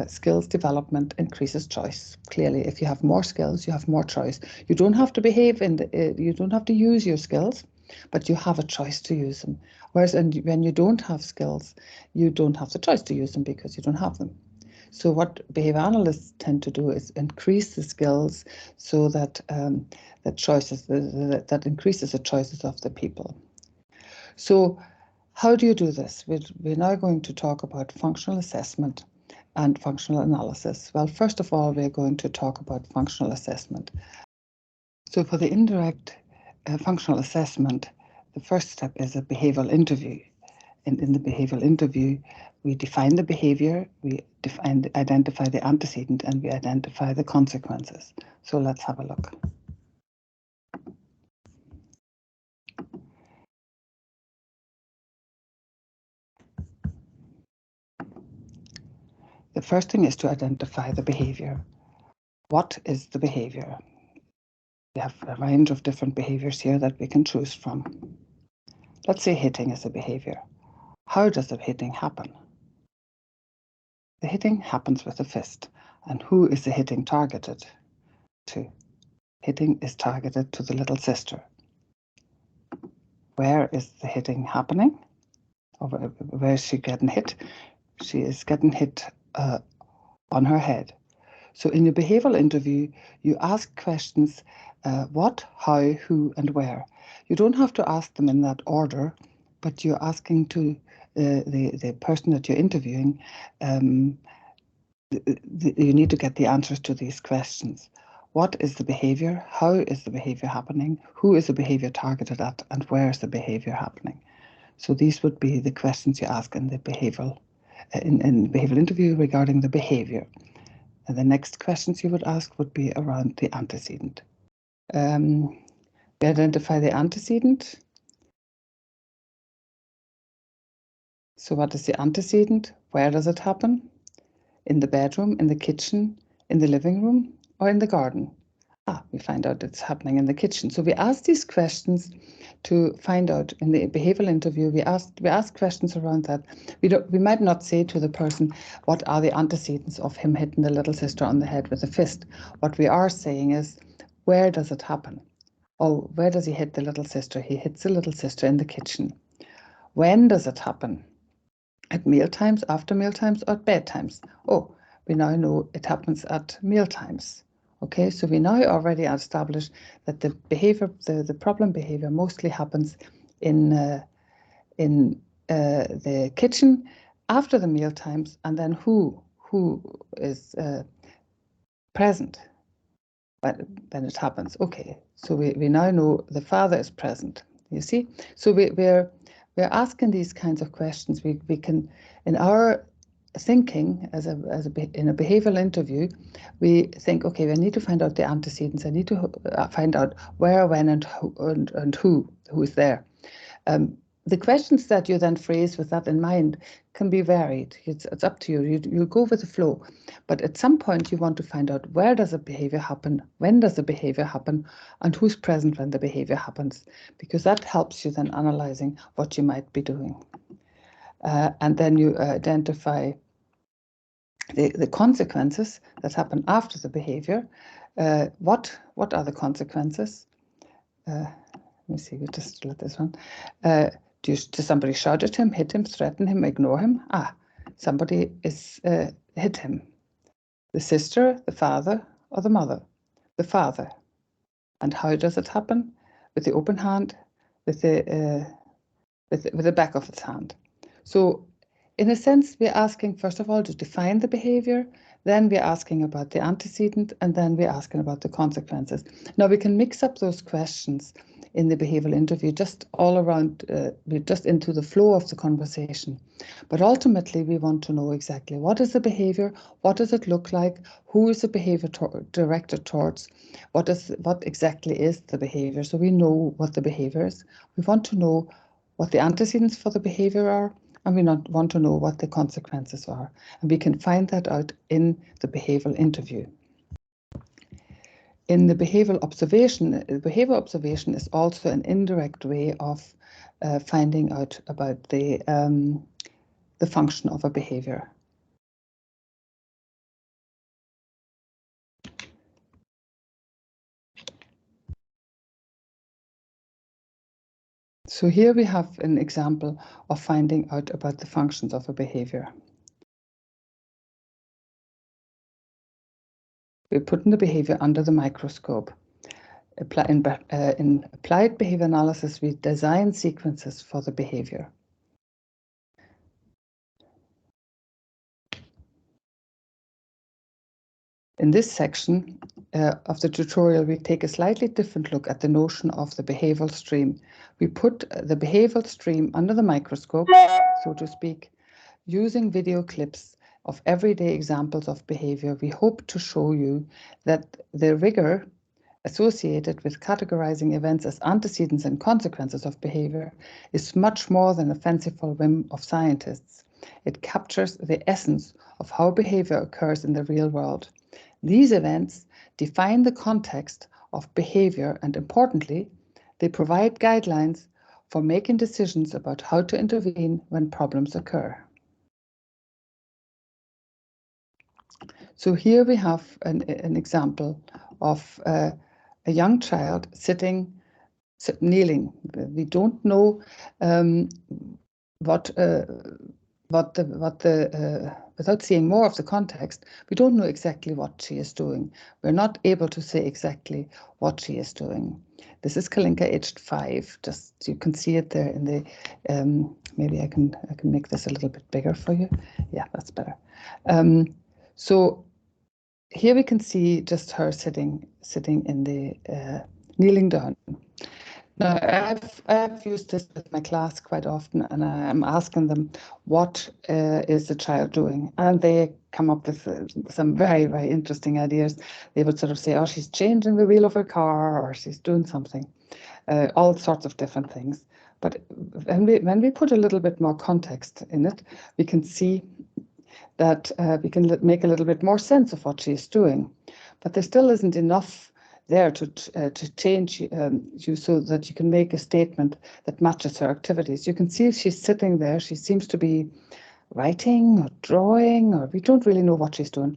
Skills development increases choice. Clearly, if you have more skills, you have more choice. You don't have to behave you don't have to use your skills, but you have a choice to use them. Whereas when you don't have skills, you don't have the choice to use them because you don't have them. So what behavior analysts tend to do is increase the skills so that that increases the choices of the people. So how do you do this? We're now going to talk about functional assessment and functional analysis. Well, first of all, we're going to talk about functional assessment. So for the indirect functional assessment, the first step is a behavioral interview. In the behavioral interview, we define the behavior, we identify the antecedent, and we identify the consequences. So let's have a look. The first thing is to identify the behavior. What is the behavior? We have a range of different behaviors here that we can choose from. Let's say hitting is a behavior. How does the hitting happen? The hitting happens with a fist. And who is the hitting targeted to? Hitting is targeted to the little sister. Where is the hitting happening? Or where is she getting hit? She is getting hit on her head. So in your behavioral interview, you ask questions, what, how, who, and where. You don't have to ask them in that order, but you're asking to the person that you're interviewing, you need to get the answers to these questions. What is the behavior? How is the behavior happening? Who is the behavior targeted at? And where is the behavior happening? So these would be the questions you ask in the behavioral interview regarding the behavior. And the next questions you would ask would be around the antecedent. We identify the antecedent. So what is the antecedent? Where does it happen? In the bedroom, in the kitchen, in the living room, or in the garden? We find out it's happening in the kitchen. So we ask these questions to find out in the behavioral interview. We ask questions around that. We might not say to the person, what are the antecedents of him hitting the little sister on the head with a fist? What we are saying is, where does it happen? Oh, where does he hit the little sister? He hits the little sister in the kitchen. When does it happen? At mealtimes, after mealtimes, or at bedtimes? Oh, we now know it happens at mealtimes. Okay, so we now already established that the behavior, the problem behavior mostly happens in the kitchen after the meal times, and then who is present when it happens. Okay, so we now know the father is present. You see, so we're asking these kinds of questions. We can, in our thinking in a behavioral interview, we think, okay, we need to find out the antecedents. I need to find out where, when, and who is there. The questions that you then phrase with that in mind can be varied. It's up to you. You go with the flow. But at some point, you want to find out where does the behavior happen, when does the behavior happen, and who's present when the behavior happens, because that helps you then analyzing what you might be doing. And then you identify the consequences that happen after the behavior. What are the consequences? Let me see, we just let this one. Does somebody shout at him, hit him, threaten him, ignore him? Somebody is hit him. The sister, the father, or the mother? The father. And how does it happen? With the open hand, with the back of its hand. So in a sense, we're asking, first of all, to define the behavior, then we're asking about the antecedent, and then we're asking about the consequences. Now, we can mix up those questions in the behavioral interview, just all around, just into the flow of the conversation. But ultimately, we want to know exactly what is the behavior, what does it look like, who is the behavior directed towards, what exactly is the behavior, so we know what the behavior is. We want to know what the antecedents for the behavior are, and we want to know what the consequences are. And we can find that out in the behavioral interview. In the behavioral observation is also an indirect way of finding out about the function of a behavior. So here we have an example of finding out about the functions of a behavior. We're putting the behavior under the microscope. In applied behavior analysis, we design sequences for the behavior. In this section of the tutorial, we take a slightly different look at the notion of the behavioral stream. We put the behavioral stream under the microscope, so to speak, using video clips of everyday examples of behavior. We hope to show you that the rigor associated with categorizing events as antecedents and consequences of behavior is much more than a fanciful whim of scientists. It captures the essence of how behavior occurs in the real world. These events define the context of behavior, and importantly, they provide guidelines for making decisions about how to intervene when problems occur. So here we have an example of a young child kneeling. We don't know without seeing more of the context, we don't know exactly what she is doing. We're not able to say exactly what she is doing. This is Kalinka, aged 5. Just you can see it there in the. Maybe I can make this a little bit bigger for you. Yeah, that's better. So here we can see just her sitting in the kneeling down. Now, I've used this with my class quite often, and I'm asking them, what is the child doing? And they come up with some very, very interesting ideas. They would sort of say, oh, she's changing the wheel of her car, or she's doing something, all sorts of different things. But when we put a little bit more context in it, we can see that we can make a little bit more sense of what she's doing. But there still isn't enough there to change you so that you can make a statement that matches her activities. You can see she's sitting there. She seems to be writing or drawing, or we don't really know what she's doing.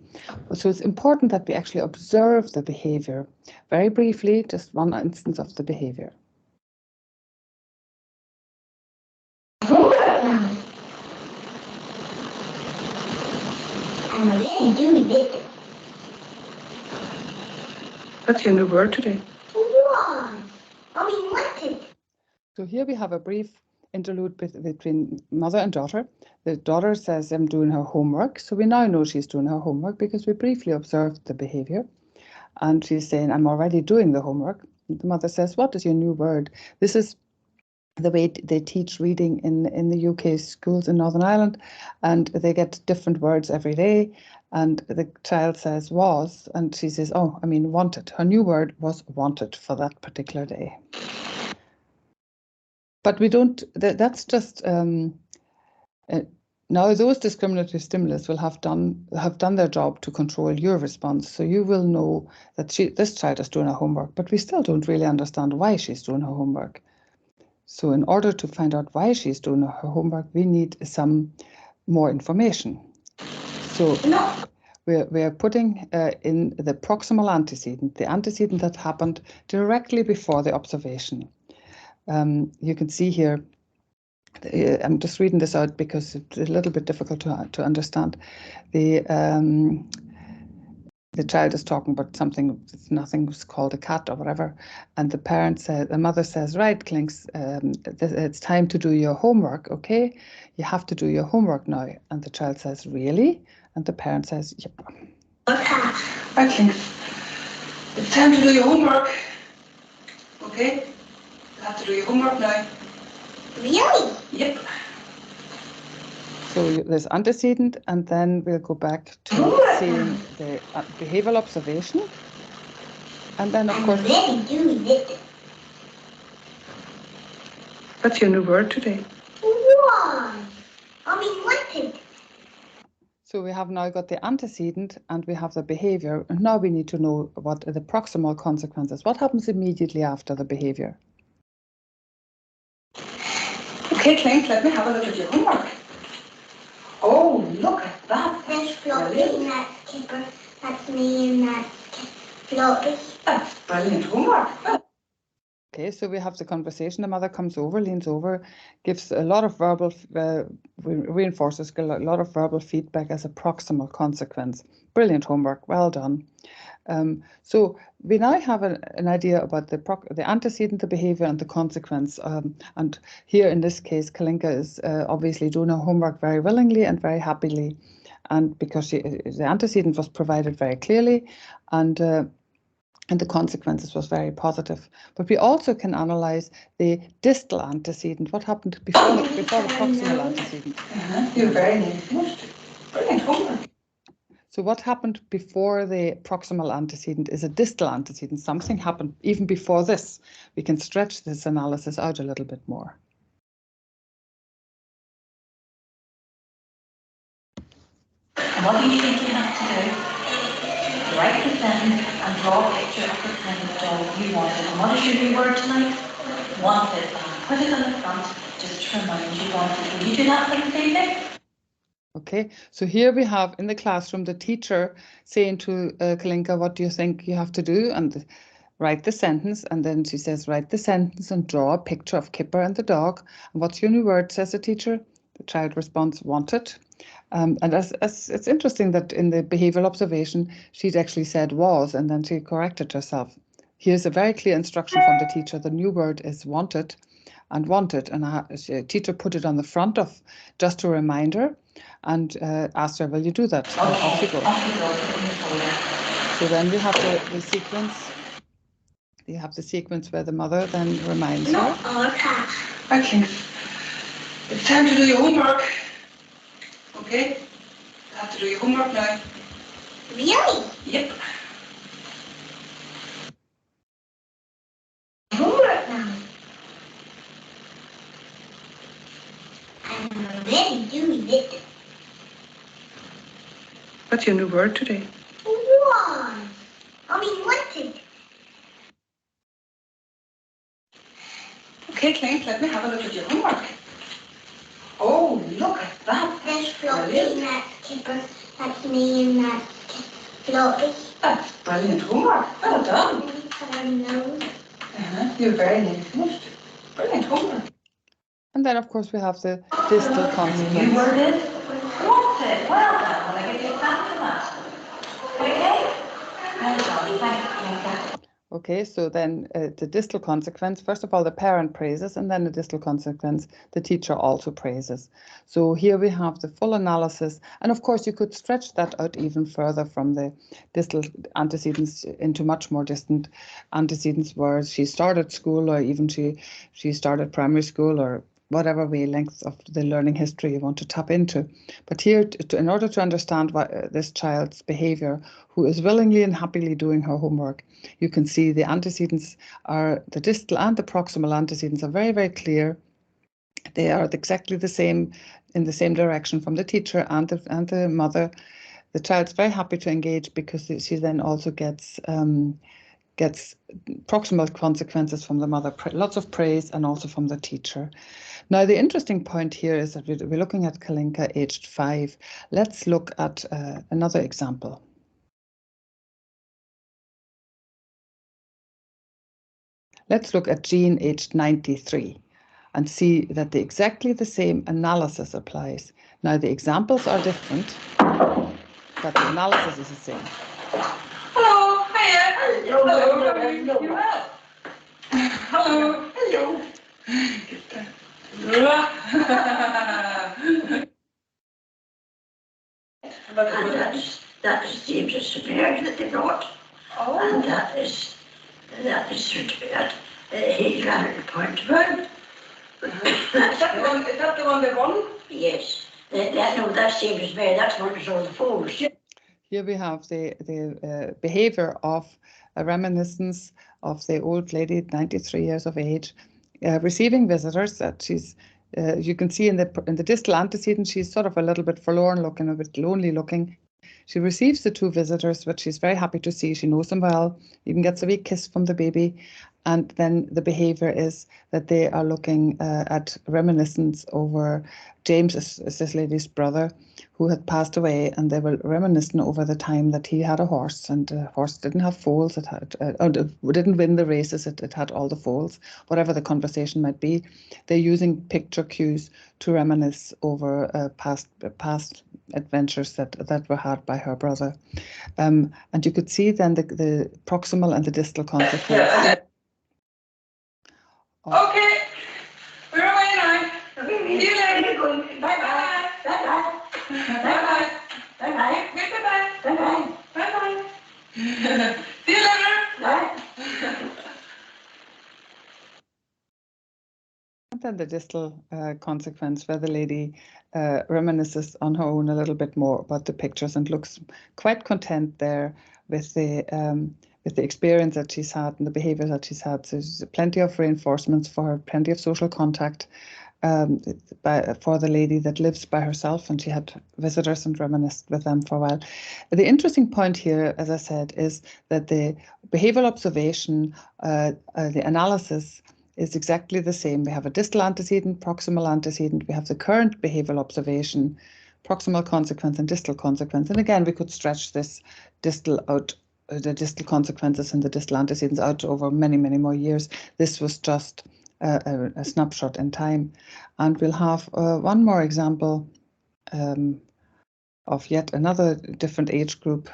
So it's important that we actually observe the behavior. Very briefly, just one instance of the behavior. I'm really doing it. What's your new word today? So here we have a brief interlude between mother and daughter. The daughter says, I'm doing her homework. So we now know she's doing her homework because we briefly observed the behavior. And she's saying, I'm already doing the homework. And the mother says, what is your new word? This is the way they teach reading in the UK schools in Northern Ireland, and they get different words every day. And the child says was, and she says, oh, I mean wanted. Her new word was wanted for that particular day. But we don't, that's just, now those discriminative stimulus will have done their job to control your response. So you will know that this child is doing her homework, but we still don't really understand why she's doing her homework. So in order to find out why she's doing her homework, we need some more information. So we're putting in the proximal antecedent, the antecedent that happened directly before the observation. You can see here, I'm just reading this out because it's a little bit difficult to understand. The child is talking about something, nothing's called a cat or whatever, and the mother says, right, Clinks, it's time to do your homework, okay? You have to do your homework now. And the child says, really? And the parent says, yep. Okay. Right, Clinks, it's time to do your homework, okay? You have to do your homework now. Really? Yep. So there's antecedent, and then we'll go back to seeing the behavioral observation. And then, of course... really doing it. What's your new word today? Wanted. So we have now got the antecedent and we have the behavior. And now we need to know what are the proximal consequences. What happens immediately after the behavior? Okay, Clink, let me have a look at your homework. Oh, look at that. That's Floppy and that's Kipper. That's me and that's Floppy. That's brilliant homework. Okay, so we have the conversation. The mother comes over, leans over, gives a lot of verbal, reinforces a lot of verbal feedback as a proximal consequence. Brilliant homework, well done. So we now have an idea about the antecedent, the behavior, and the consequence. And here in this case, Kalinka is obviously doing her homework very willingly and very happily, and because the antecedent was provided very clearly, and the consequences was very positive. But we also can analyze the distal antecedent. What happened before the proximal antecedent? You're very nearly finished. Brilliant homework. So what happened before the proximal antecedent is a distal antecedent. Something happened even before this. We can stretch this analysis out a little bit more. What do you think you have to do? Write the sentence and draw a picture of the kind of dog you wanted. And what is your new word tonight? Wanted. Put it on the front just to remind you wanted. Will you do that for this evening? Okay, so here we have in the classroom the teacher saying to Kalinka, what do you think you have to do? And write the sentence. And then she says, write the sentence and draw a picture of Kipper and the dog. And what's your new word, says the teacher? The child responds, wanted. And as it's interesting that in the behavioral observation, she'd actually said was, and then she corrected herself. Here's a very clear instruction from the teacher. The new word is wanted and wanted. And the teacher put it on the front of just a reminder and asked her, will you do that? And off you go. So then we have the sequence. You have the sequence where the mother then reminds No, her. okay. Aisling, it's time to do your homework. Okay? You have to do your homework now. Really? Yep. Homework now. I'm already doing it. What's your new word today? Was. Wanted. Okay, Clint, let me have a look at your homework. Oh, look at that. There's Floppy and that keeper. That's me and that Floppy. That's brilliant homework. Well done. I know. You're very nearly finished. Brilliant homework. And then, of course, we have the distal New consequence. word is wanted. Well done. Will I give you a clap for that? Okay? Well done. Thank you. Okay, so then the distal consequence, first of all, the parent praises, and then the distal consequence, the teacher also praises. So here we have the full analysis. And of course, you could stretch that out even further from the distal antecedents into much more distant antecedents where she started school, or even she started primary school, or whatever way length of the learning history you want to tap into. But here, in order to understand this child's behavior, who is willingly and happily doing her homework, you can see the antecedents are, the distal and the proximal antecedents are very, very clear. They are exactly the same, in the same direction from the teacher and the mother. The child's very happy to engage because she then also gets proximal consequences from the mother, lots of praise, and also from the teacher. Now, the interesting point here is that we're looking at Kalinka aged 5. Let's look at another example. Let's look at Jean aged 93 and see that exactly the same analysis applies. Now, the examples are different, but the analysis is the same. Hello, hiya. Hello. You well? Hello. Hello. And that's James's certificate that they brought. Oh. And that is certificate. He got it appointed. Is that the one they won? Yes. No, that's James's Bay. That's one of all the fools. Here we have the behavior of a reminiscence of the old lady, 93 years of age, receiving visitors. That she's, you can see in the distal antecedent, she's sort of a little bit forlorn looking, a bit lonely looking. She receives the 2 visitors, which she's very happy to see. She knows them well, even gets a wee kiss from the baby. And then the behavior is that they are looking at reminiscence over James, is this lady's brother, who had passed away, and they were reminiscing over the time that he had a horse, and the horse didn't have foals. It had didn't win the races. It had all the foals. Whatever the conversation might be, they're using picture cues to reminisce over past adventures that were had by her brother. And you could see then the proximal and the distal consequence. Okay. We're away now. See you later. Bye-bye. Bye-bye. Bye-bye. Bye-bye. Goodbye. Bye-bye. Bye-bye. See you later. Bye. And then the distal consequence, where the lady reminisces on her own a little bit more about the pictures and looks quite content there with the experience that she's had and the behavior that she's had. So there's plenty of reinforcements for her, plenty of social contact for the lady that lives by herself, and she had visitors and reminisced with them for a while. The interesting point here, as I said, is that the behavioral observation, the analysis, is exactly the same. We have a distal antecedent, proximal antecedent. We have the current behavioral observation, proximal consequence and distal consequence. And again, we could stretch this distal out, the distal consequences and the distal antecedents out over many, many more years. This was just a snapshot in time. And we'll have one more example of yet another different age group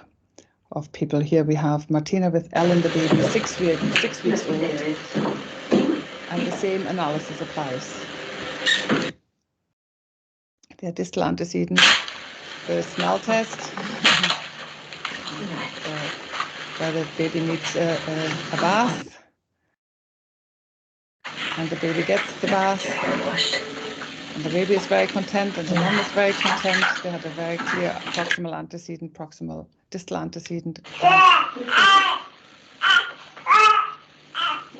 of people. Here we have Martina with Ellen the baby, 6 weeks old. And the same analysis applies. The distal antecedent, the smell test, where the baby needs a bath, and the baby gets the bath. And the baby is very content, and the mum is very content. They have a very clear proximal antecedent, distal antecedent.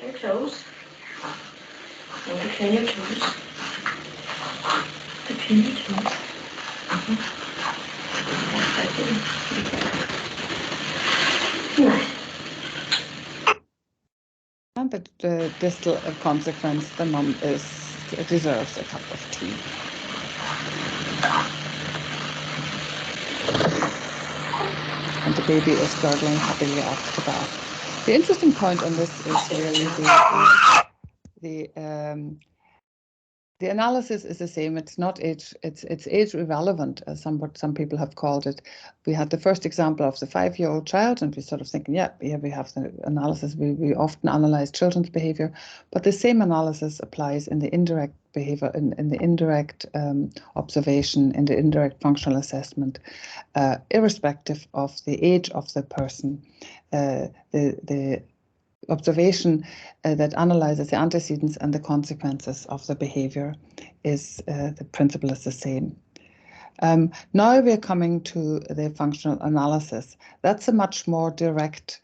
Your toes. Between your toes. Between your toes. Right. And the distal consequence, the mum deserves a cup of tea. And the baby is gurgling happily after the bath. The interesting point on this is really the analysis is the same. It's not age. It's age irrelevant, as some people have called it. We had the first example of the 5-year-old child, and we sort of thinking, yeah, we have the analysis. We often analyze children's behavior, but the same analysis applies in the indirect behavior, in the indirect observation, in the indirect functional assessment, irrespective of the age of the person. The observation that analyzes the antecedents and the consequences of the behavior is the principle is the same. Now we're coming to the functional analysis. That's a much more direct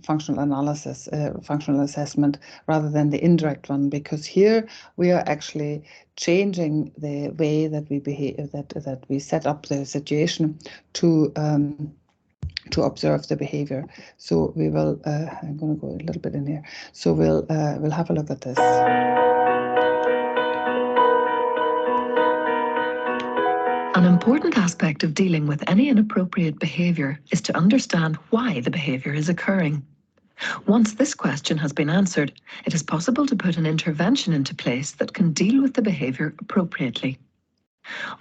functional analysis, functional assessment, rather than the indirect one, because here we are actually changing the way that we behave, that we set up the situation to observe the behavior. So we will, I'm going to go a little bit in here. So we'll have a look at this. An important aspect of dealing with any inappropriate behavior is to understand why the behavior is occurring. Once this question has been answered, it is possible to put an intervention into place that can deal with the behavior appropriately.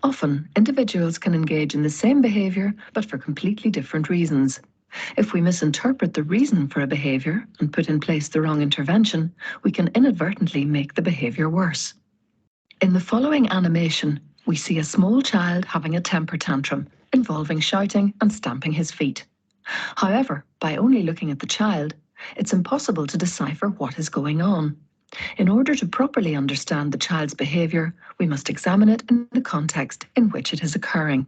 Often, individuals can engage in the same behavior, but for completely different reasons. If we misinterpret the reason for a behavior and put in place the wrong intervention, we can inadvertently make the behavior worse. In the following animation, we see a small child having a temper tantrum, involving shouting and stamping his feet. However, by only looking at the child, it's impossible to decipher what is going on. In order to properly understand the child's behavior, we must examine it in the context in which it is occurring.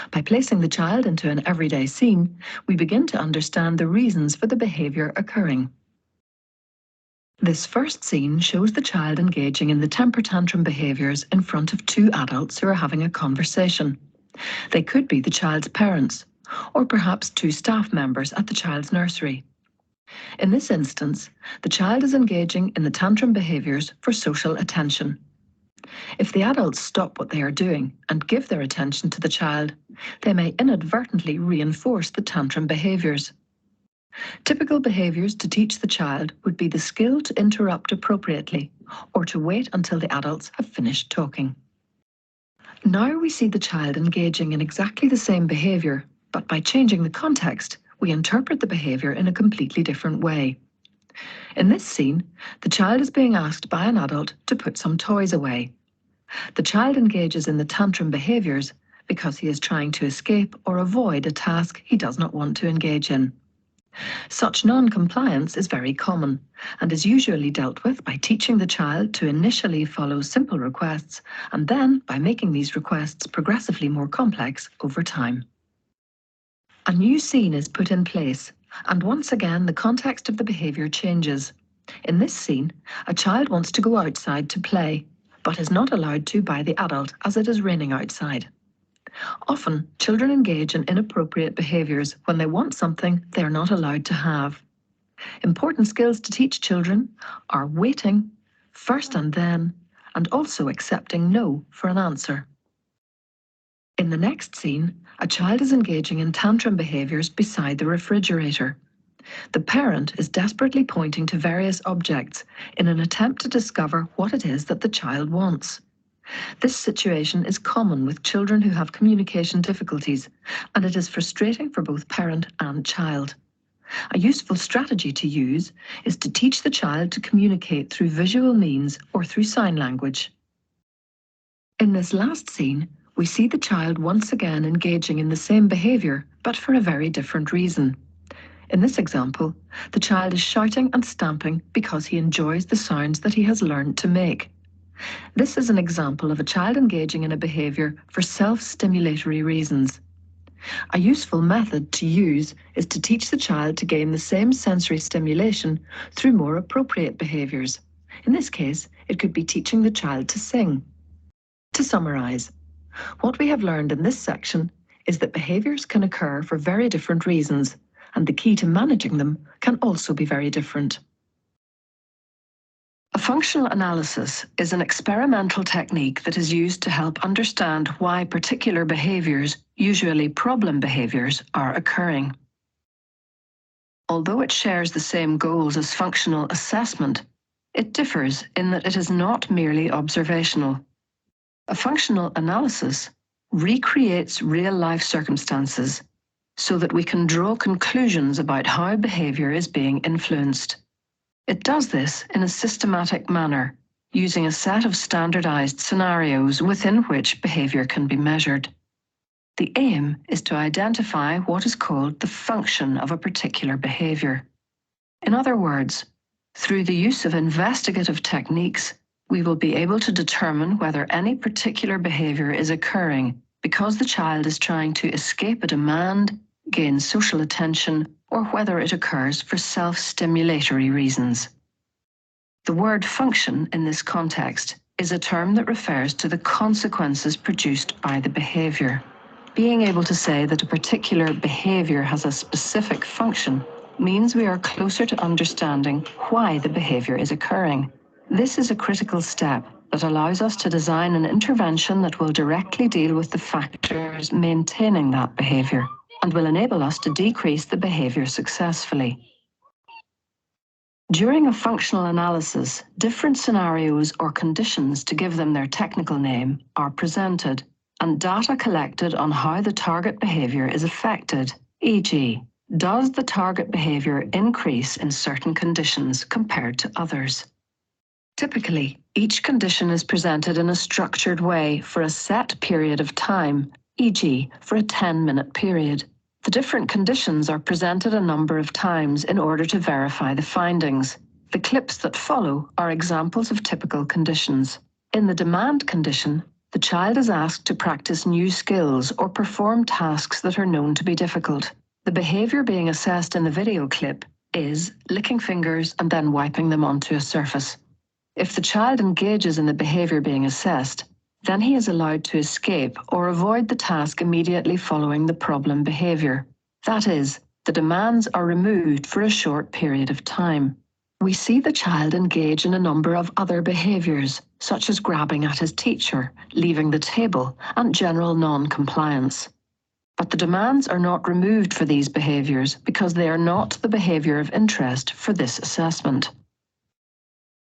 By placing the child into an everyday scene, we begin to understand the reasons for the behavior occurring. This first scene shows the child engaging in the temper tantrum behaviors in front of two adults who are having a conversation. They could be the child's parents, or perhaps two staff members at the child's nursery. In this instance, the child is engaging in the tantrum behaviors for social attention. If the adults stop what they are doing and give their attention to the child, they may inadvertently reinforce the tantrum behaviors. Typical behaviors to teach the child would be the skill to interrupt appropriately or to wait until the adults have finished talking. Now we see the child engaging in exactly the same behavior, but by changing the context, we interpret the behavior in a completely different way. In this scene, the child is being asked by an adult to put some toys away. The child engages in the tantrum behaviors because he is trying to escape or avoid a task he does not want to engage in. Such non-compliance is very common and is usually dealt with by teaching the child to initially follow simple requests and then by making these requests progressively more complex over time. A new scene is put in place, and once again the context of the behavior changes. In this scene, a child wants to go outside to play, but is not allowed to by the adult as it is raining outside. Often, children engage in inappropriate behaviors when they want something they are not allowed to have. Important skills to teach children are waiting, first and then, and also accepting no for an answer. In the next scene, a child is engaging in tantrum behaviors beside the refrigerator. The parent is desperately pointing to various objects in an attempt to discover what it is that the child wants. This situation is common with children who have communication difficulties, and it is frustrating for both parent and child. A useful strategy to use is to teach the child to communicate through visual means or through sign language. In this last scene, we see the child once again engaging in the same behavior, but for a very different reason. In this example, the child is shouting and stamping because he enjoys the sounds that he has learned to make. This is an example of a child engaging in a behaviour for self-stimulatory reasons. A useful method to use is to teach the child to gain the same sensory stimulation through more appropriate behaviours. In this case, it could be teaching the child to sing. To summarise, what we have learned in this section is that behaviours can occur for very different reasons, and the key to managing them can also be very different. A functional analysis is an experimental technique that is used to help understand why particular behaviours, usually problem behaviours, are occurring. Although it shares the same goals as functional assessment, it differs in that it is not merely observational. A functional analysis recreates real-life circumstances so that we can draw conclusions about how behaviour is being influenced. It does this in a systematic manner, using a set of standardized scenarios within which behaviour can be measured. The aim is to identify what is called the function of a particular behaviour. In other words, through the use of investigative techniques, we will be able to determine whether any particular behaviour is occurring because the child is trying to escape a demand, gain social attention, or whether it occurs for self-stimulatory reasons. The word function in this context is a term that refers to the consequences produced by the behaviour. Being able to say that a particular behaviour has a specific function means we are closer to understanding why the behaviour is occurring. This is a critical step that allows us to design an intervention that will directly deal with the factors maintaining that behaviour and will enable us to decrease the behaviour successfully. During a functional analysis, different scenarios or conditions, to give them their technical name, are presented, and data collected on how the target behaviour is affected, e.g., does the target behaviour increase in certain conditions compared to others? Typically, each condition is presented in a structured way for a set period of time, e.g., for a 10-minute period. The different conditions are presented a number of times in order to verify the findings. The clips that follow are examples of typical conditions. In the demand condition, the child is asked to practice new skills or perform tasks that are known to be difficult. The behaviour being assessed in the video clip is licking fingers and then wiping them onto a surface. If the child engages in the behaviour being assessed, then he is allowed to escape or avoid the task immediately following the problem behaviour. That is, the demands are removed for a short period of time. We see the child engage in a number of other behaviours, such as grabbing at his teacher, leaving the table, and general non-compliance. But the demands are not removed for these behaviours because they are not the behaviour of interest for this assessment.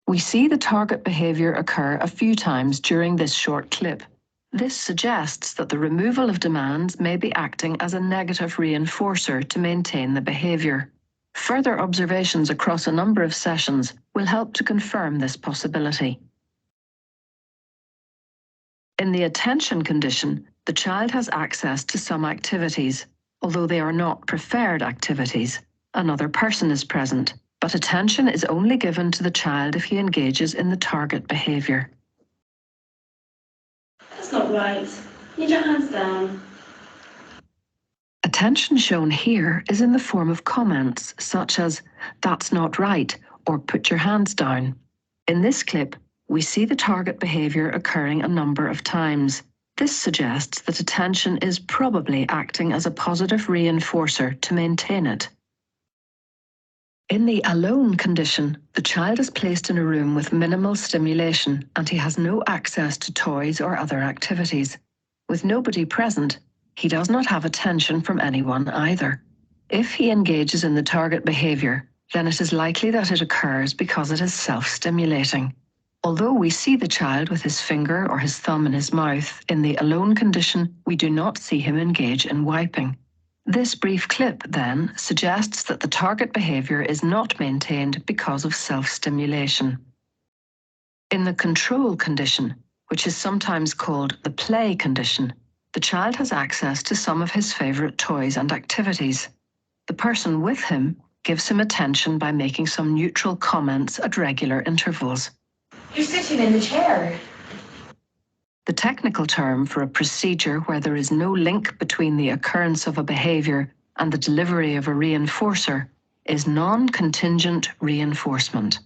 We see the target behaviour occur a few times during this short clip. This suggests that the removal of demands may be acting as a negative reinforcer to maintain the behaviour. Further observations across a number of sessions will help to confirm this possibility. In the attention condition, the child has access to some activities, although they are not preferred activities. Another person is present, but attention is only given to the child if he engages in the target behaviour. That's not right. Need your hands down. Attention shown here is in the form of comments such as, "That's not right," or "Put your hands down." In this clip, we see the target behaviour occurring a number of times. This suggests that attention is probably acting as a positive reinforcer to maintain it. In the alone condition, the child is placed in a room with minimal stimulation and he has no access to toys or other activities. With nobody present, he does not have attention from anyone either. If he engages in the target behaviour, then it is likely that it occurs because it is self-stimulating. Although we see the child with his finger or his thumb in his mouth, in the alone condition, we do not see him engage in wiping. This brief clip, then, suggests that the target behaviour is not maintained because of self-stimulation. In the control condition, which is sometimes called the play condition, the child has access to some of his favourite toys and activities. The person with him gives him attention by making some neutral comments at regular intervals. You're sitting in the chair. The technical term for a procedure where there is no link between the occurrence of a behavior and the delivery of a reinforcer is non-contingent reinforcement.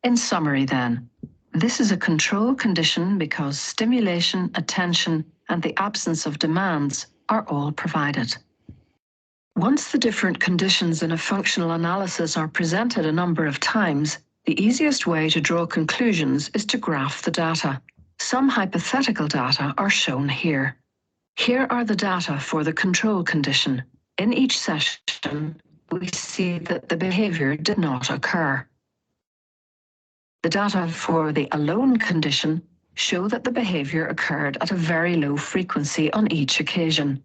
In summary then, this is a control condition because stimulation, attention, and the absence of demands are all provided. Once the different conditions in a functional analysis are presented a number of times, the easiest way to draw conclusions is to graph the data. Some hypothetical data are shown here. Here are the data for the control condition. In each session, we see that the behavior did not occur. The data for the alone condition show that the behavior occurred at a very low frequency on each occasion.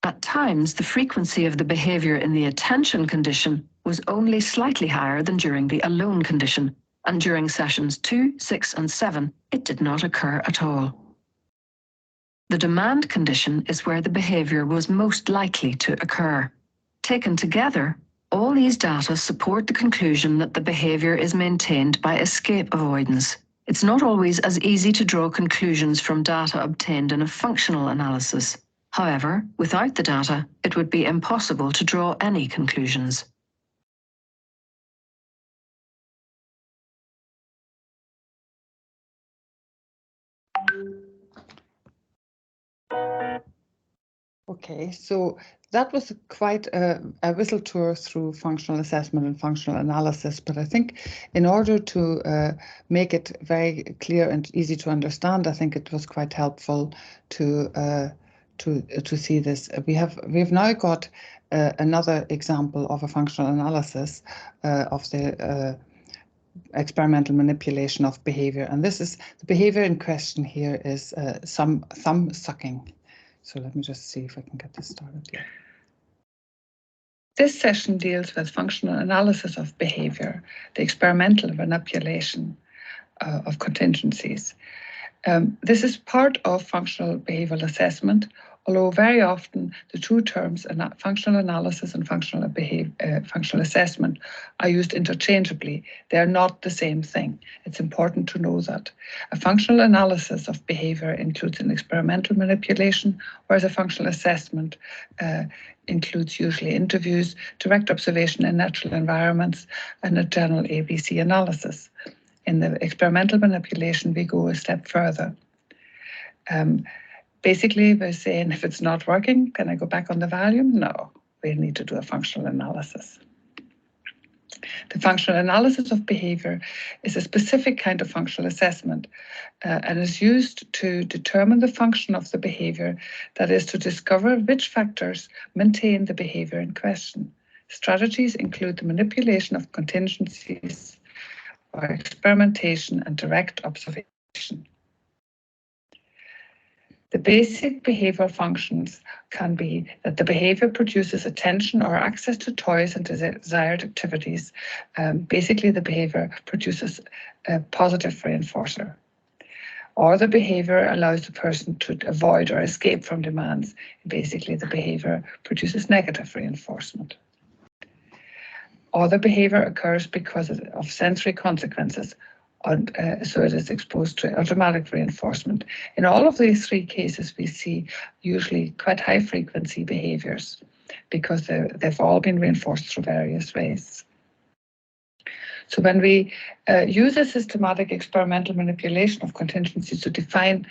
At times, the frequency of the behavior in the attention condition was only slightly higher than during the alone condition, and during sessions 2, 6, and 7, it did not occur at all. The demand condition is where the behavior was most likely to occur. Taken together, all these data support the conclusion that the behavior is maintained by escape avoidance. It's not always as easy to draw conclusions from data obtained in a functional analysis. However, without the data, it would be impossible to draw any conclusions. Okay, so that was quite a whistle tour through functional assessment and functional analysis, but I think in order to make it very clear and easy to understand, I think it was quite helpful to see this. We've now got another example of a functional analysis of the experimental manipulation of behavior, and this is the behavior in question here is some thumb sucking. So let me just see if I can get this started here. This session deals with functional analysis of behavior, the experimental manipulation of contingencies. This is part of functional behavioral assessment, although very often the two terms, functional analysis and functional assessment, are used interchangeably. They are not the same thing. It's important to know that. A functional analysis of behavior includes an experimental manipulation, whereas a functional assessment includes usually interviews, direct observation in natural environments, and a general ABC analysis. In the experimental manipulation, we go a step further. Basically, we're saying, if it's not working, can I go back on the value? No, we need to do a functional analysis. The functional analysis of behavior is a specific kind of functional assessment and is used to determine the function of the behavior, that is, to discover which factors maintain the behavior in question. Strategies include the manipulation of contingencies or experimentation and direct observation. The basic behavioral functions can be that the behavior produces attention or access to toys and desired activities. Basically, the behavior produces a positive reinforcer. Or the behavior allows the person to avoid or escape from demands. Basically, the behavior produces negative reinforcement. Or the behavior occurs because of sensory consequences, so it is exposed to automatic reinforcement. In all of these three cases, we see usually quite high frequency behaviors because they've all been reinforced through various ways. So when we use a systematic experimental manipulation of contingencies to find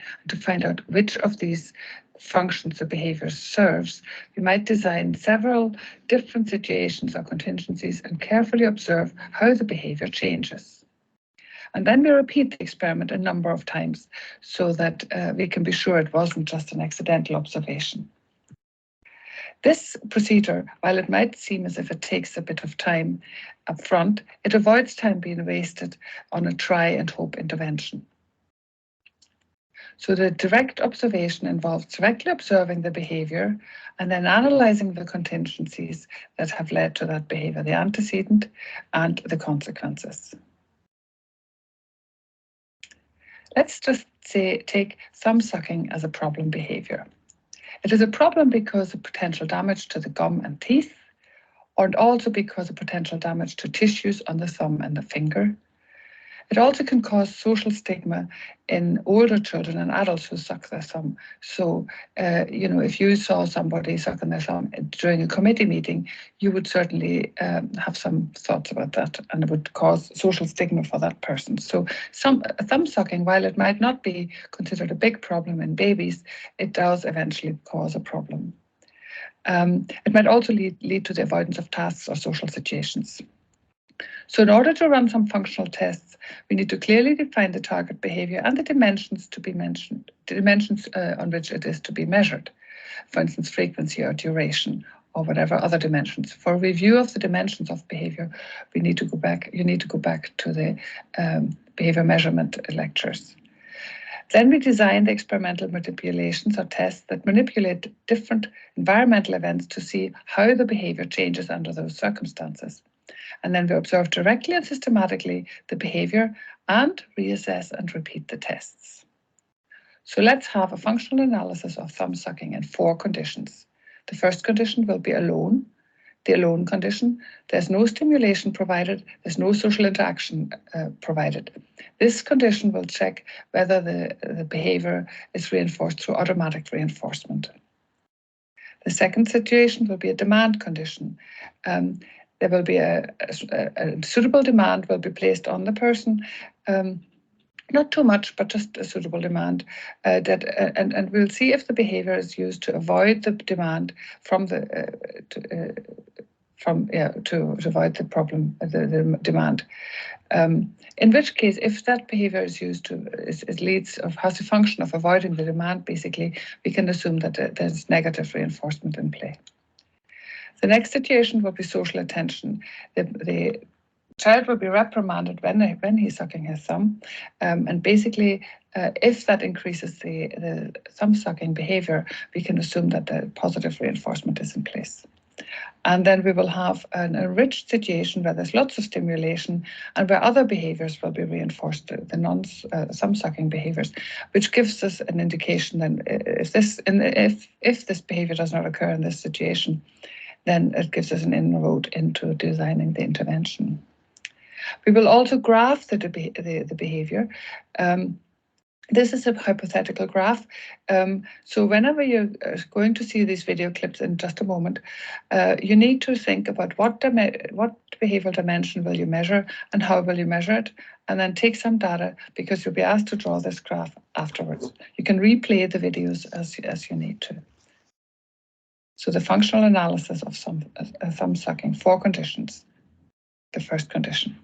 out which of these functions the behavior serves, we might design several different situations or contingencies and carefully observe how the behavior changes. And then we repeat the experiment a number of times so that we can be sure it wasn't just an accidental observation. This procedure, while it might seem as if it takes a bit of time up front, it avoids time being wasted on a try and hope intervention. So the direct observation involves directly observing the behavior and then analyzing the contingencies that have led to that behavior, the antecedent and the consequences. Let's just say, take thumb sucking as a problem behavior. It is a problem because of potential damage to the gum and teeth. and also because of potential damage to tissues on the thumb and the finger. It also can cause social stigma in older children and adults who suck their thumb. So, if you saw somebody sucking their thumb during a committee meeting, you would certainly have some thoughts about that, and it would cause social stigma for that person. So, thumb sucking, while it might not be considered a big problem in babies, it does eventually cause a problem. It might also lead to the avoidance of tasks or social situations. So in order to run some functional tests, we need to clearly define the target behavior and the dimensions to be mentioned, the dimensions on which it is to be measured. For instance, frequency or duration or whatever other dimensions. For review of the dimensions of behavior, you need to go back to the behavior measurement lectures. Then we design the experimental manipulations or tests that manipulate different environmental events to see how the behavior changes under those circumstances. And then we observe directly and systematically the behavior and reassess and repeat the tests. So let's have a functional analysis of thumb sucking in 4 conditions. The first condition will be alone. The alone condition, there's no stimulation provided, there's no social interaction provided. This condition will check whether the behavior is reinforced through automatic reinforcement. The second situation will be a demand condition. There will be a suitable demand will be placed on the person, not too much, but just a suitable demand. And we'll see if the behavior is used to avoid the demand to avoid the problem, the demand. In which case, if that behavior is used leads or has the function of avoiding the demand, basically, we can assume that there's negative reinforcement in play. The next situation will be social attention. The child will be reprimanded when he's sucking his thumb, and basically, if that increases the thumb sucking behavior, we can assume that the positive reinforcement is in place. And then we will have an enriched situation where there's lots of stimulation and where other behaviors will be reinforced, the non-thumb sucking behaviors, which gives us an indication then if this behavior does not occur in this situation, then it gives us an inroad into designing the intervention. We will also graph the behavior. This is a hypothetical graph. So whenever you're going to see these video clips in just a moment, you need to think about what behavioral dimension will you measure and how will you measure it, and then take some data because you'll be asked to draw this graph afterwards. You can replay the videos as you need to. So the functional analysis of thumb sucking, 4 conditions. The first condition.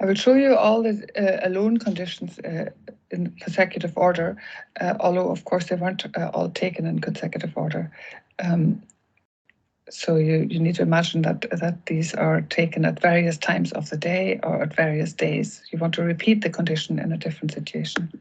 I will show you all the alone conditions in consecutive order, although of course they weren't all taken in consecutive order. So you need to imagine that these are taken at various times of the day or at various days. You want to repeat the condition in a different situation.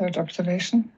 Third observation.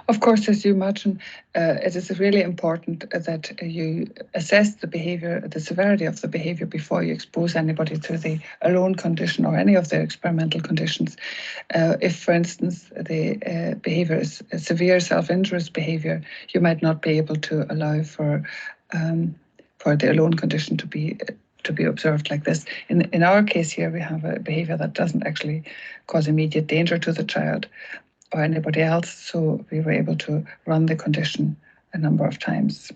Of course, as you imagine, it is really important that you assess the behaviour, the severity of the behaviour before you expose anybody to the alone condition or any of the experimental conditions. If, for instance, the behaviour is a severe self-injurious behaviour, you might not be able to allow for the alone condition to be observed like this. In our case here, we have a behaviour that doesn't actually cause immediate danger to the child or anybody else, so we were able to run the condition a number of times.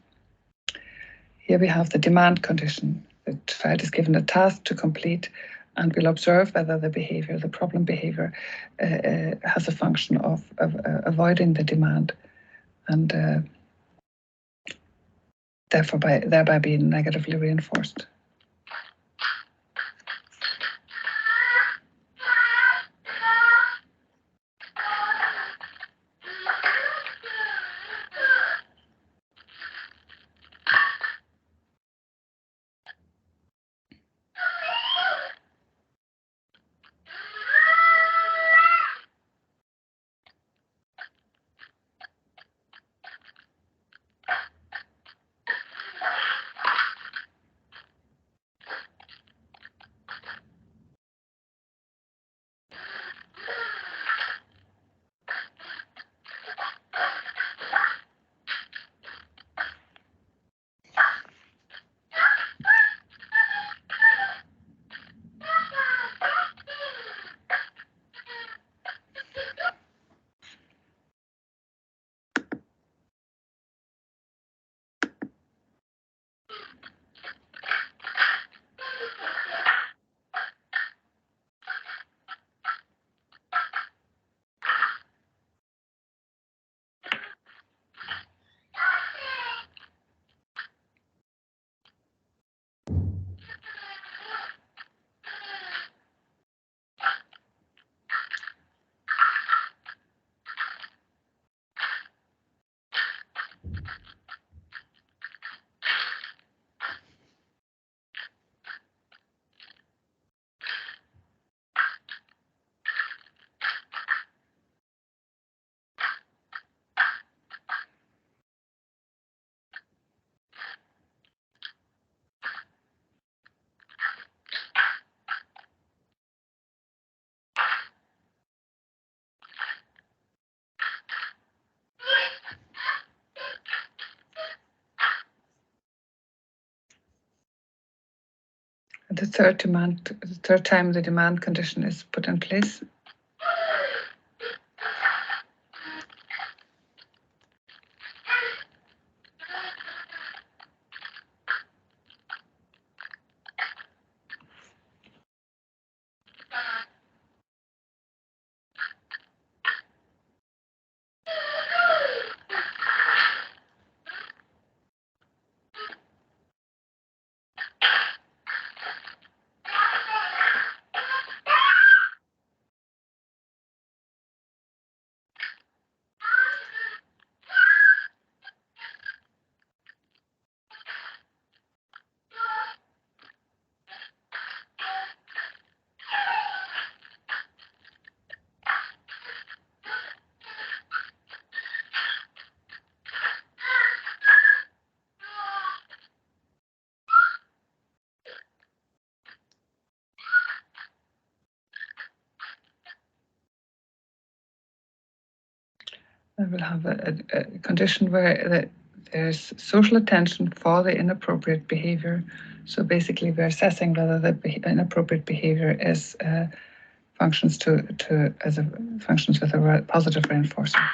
Here we have the demand condition. The child is given a task to complete, and we'll observe whether the behaviour, the problem behaviour, has a function of avoiding the demand and thereby being negatively reinforced. The third time the demand condition is put in place. I will have a condition where there's social attention for the inappropriate behavior. So basically, we're assessing whether the inappropriate behavior is functions functions with a positive reinforcement.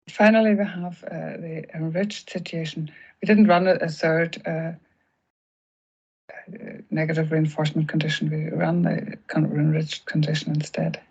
Finally, we have the enriched situation. We didn't run a third negative reinforcement condition. We ran the enriched condition instead.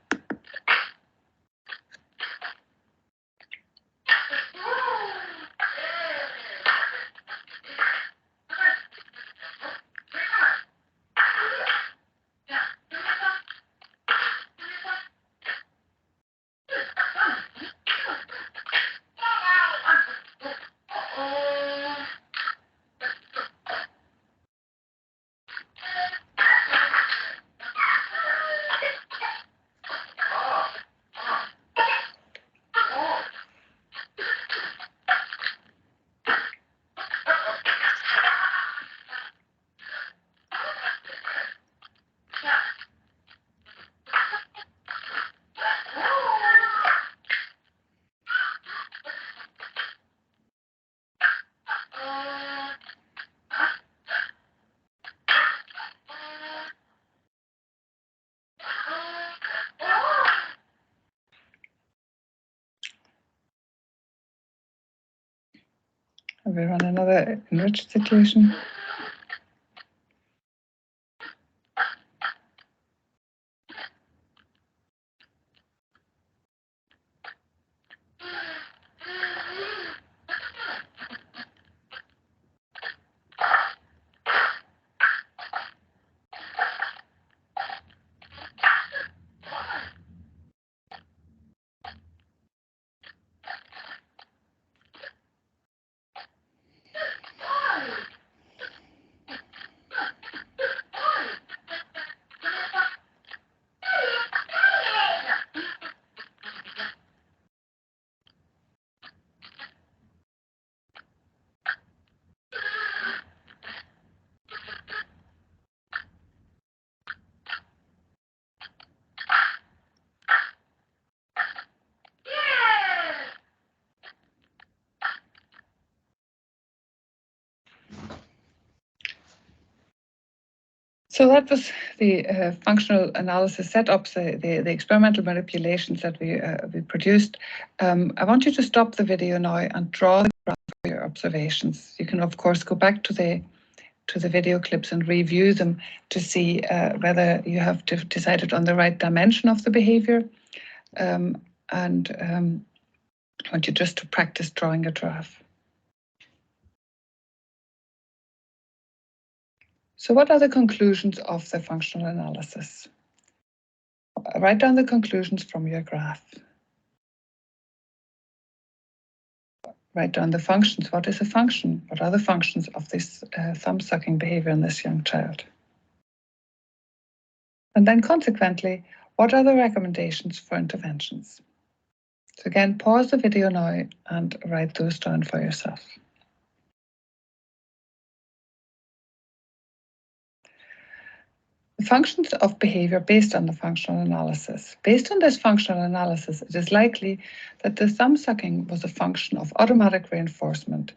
We run another enriched situation. So that was the functional analysis setups, the experimental manipulations that we produced. I want you to stop the video now and draw the graph for your observations. You can, of course, go back to the to the video clips and review them to see whether you have decided on the right dimension of the behavior. I want you just to practice drawing a giraffe. So what are the conclusions of the functional analysis? Write down the conclusions from your graph. Write down the functions. What is a function? What are the functions of this thumb-sucking behavior in this young child? And then consequently, what are the recommendations for interventions? So again, pause the video now and write those down for yourself. The functions of behavior based on the functional analysis. Based on this functional analysis, it is likely that the thumb sucking was a function of automatic reinforcement.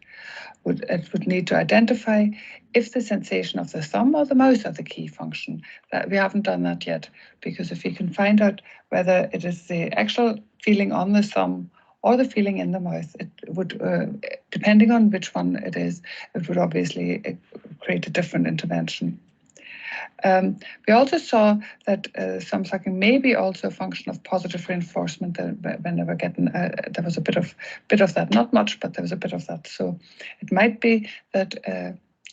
It would need to identify if the sensation of the thumb or the mouth are the key function. We haven't done that yet, because if you can find out whether it is the actual feeling on the thumb or the feeling in the mouth, it would, depending on which one it is, it would obviously create a different intervention. We also saw that thumb sucking may be also a function of positive reinforcement. When they were getting, there was a bit of that, not much, but there was a bit of that. So it might be that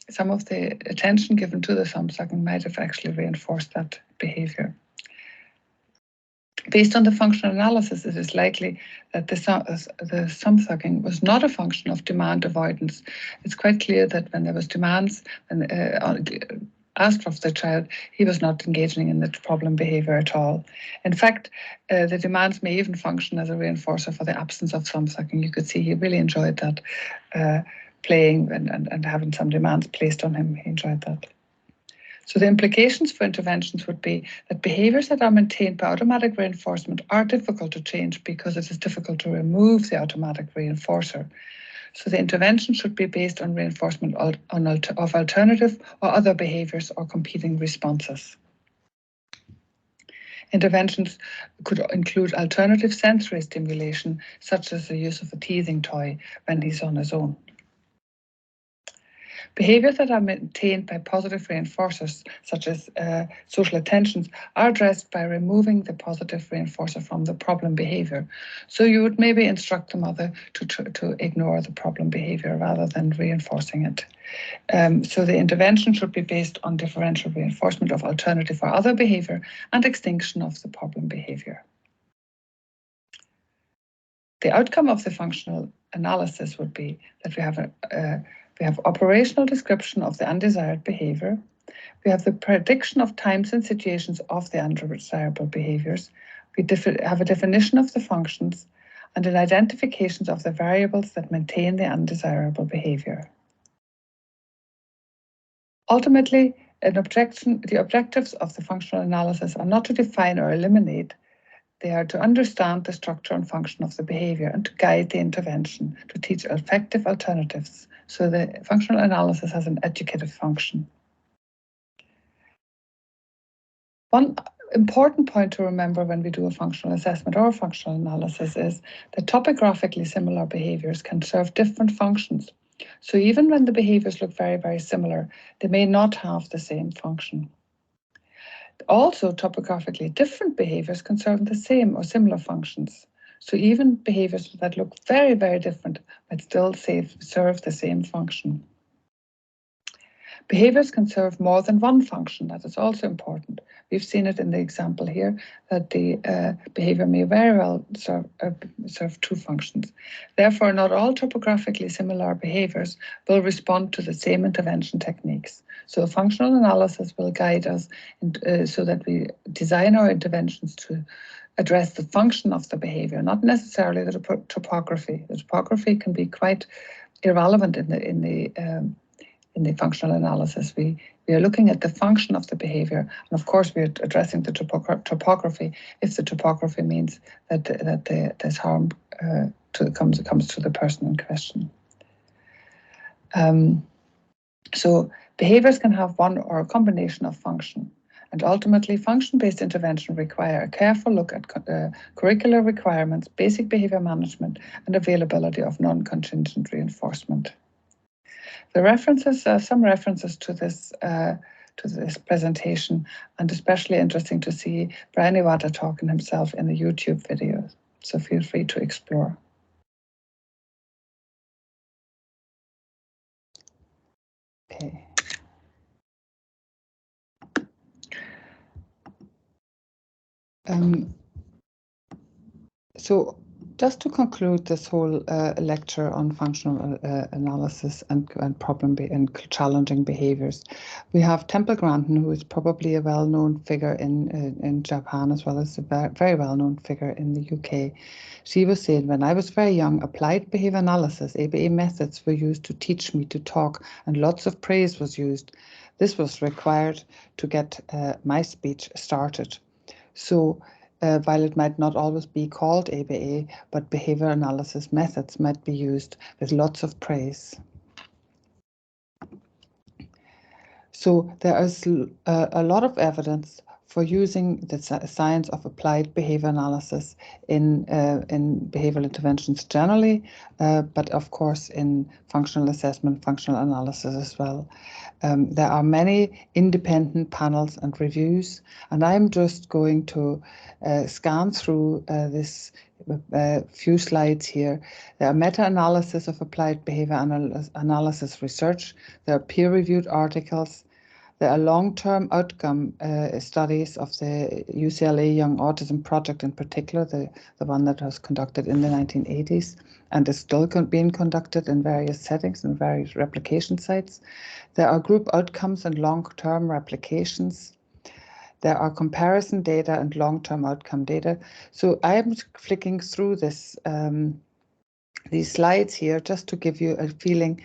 some of the attention given to the thumb sucking might have actually reinforced that behavior. Based on the functional analysis, it is likely that the thumb sucking was not a function of demand avoidance. It's quite clear that when there was demands and asked of the child, he was not engaging in the problem behavior at all. In fact, the demands may even function as a reinforcer for the absence of thumb sucking. You could see he really enjoyed that, playing and having some demands placed on him. He enjoyed that. So the implications for interventions would be that behaviors that are maintained by automatic reinforcement are difficult to change because it is difficult to remove the automatic reinforcer. So the intervention should be based on reinforcement of alternative or other behaviors or competing responses. Interventions could include alternative sensory stimulation, such as the use of a teething toy when he's on his own. Behaviors that are maintained by positive reinforcers, such as social attentions, are addressed by removing the positive reinforcer from the problem behavior. So you would maybe instruct the mother to ignore the problem behavior rather than reinforcing it. So the intervention should be based on differential reinforcement of alternative or other behavior and extinction of the problem behavior. The outcome of the functional analysis would be that we have operational description of the undesired behavior. We have the prediction of times and situations of the undesirable behaviors. We have a definition of the functions and an identification of the variables that maintain the undesirable behavior. Ultimately, the objectives of the functional analysis are not to define or eliminate. They are to understand the structure and function of the behavior and to guide the intervention, to teach effective alternatives. So the functional analysis has an educative function. One important point to remember when we do a functional assessment or a functional analysis is that topographically similar behaviors can serve different functions. So even when the behaviors look very, very similar, they may not have the same function. Also, topographically different behaviors can serve the same or similar functions. So even behaviors that look very, very different might still serve the same function. Behaviors can serve more than one function. That is also important. We've seen it in the example here that the behavior may very well serve two functions. Therefore, not all topographically similar behaviors will respond to the same intervention techniques. So functional analysis will guide us so that we design our interventions to address the function of the behavior, not necessarily the topography. The topography can be quite irrelevant in the functional analysis. We are looking at the function of the behavior, and of course we are addressing the topography if the topography means that there's harm comes to the person in question. So behaviors can have one or a combination of function, and ultimately function-based intervention require a careful look at curricular requirements, basic behavior management, and availability of non-contingent reinforcement. The references, some references to this presentation, and especially interesting to see Brian Iwata talking himself in the YouTube video. So feel free to explore. Okay. So just to conclude this whole lecture on functional analysis and problem and challenging behaviors, we have Temple Grandin, who is probably a well-known figure in Japan, as well as a very well-known figure in the UK. She was saying, when I was very young, applied behavior analysis, ABA methods, were used to teach me to talk, and lots of praise was used. This was required to get my speech started. So while it might not always be called ABA, but behavior analysis methods might be used with lots of praise. So there is a lot of evidence for using the science of applied behavior analysis in behavioral interventions generally, but of course in functional assessment, functional analysis as well. There are many independent panels and reviews, and I'm just going to scan through this few slides here. There are meta-analysis of applied behavior analysis research. There are peer-reviewed articles. There are long-term outcome studies of the UCLA Young Autism Project in particular, the one that was conducted in the 1980s and is still being conducted in various settings and various replication sites. There are group outcomes and long-term replications. There are comparison data and long-term outcome data. So I'm flicking through this these slides here just to give you a feeling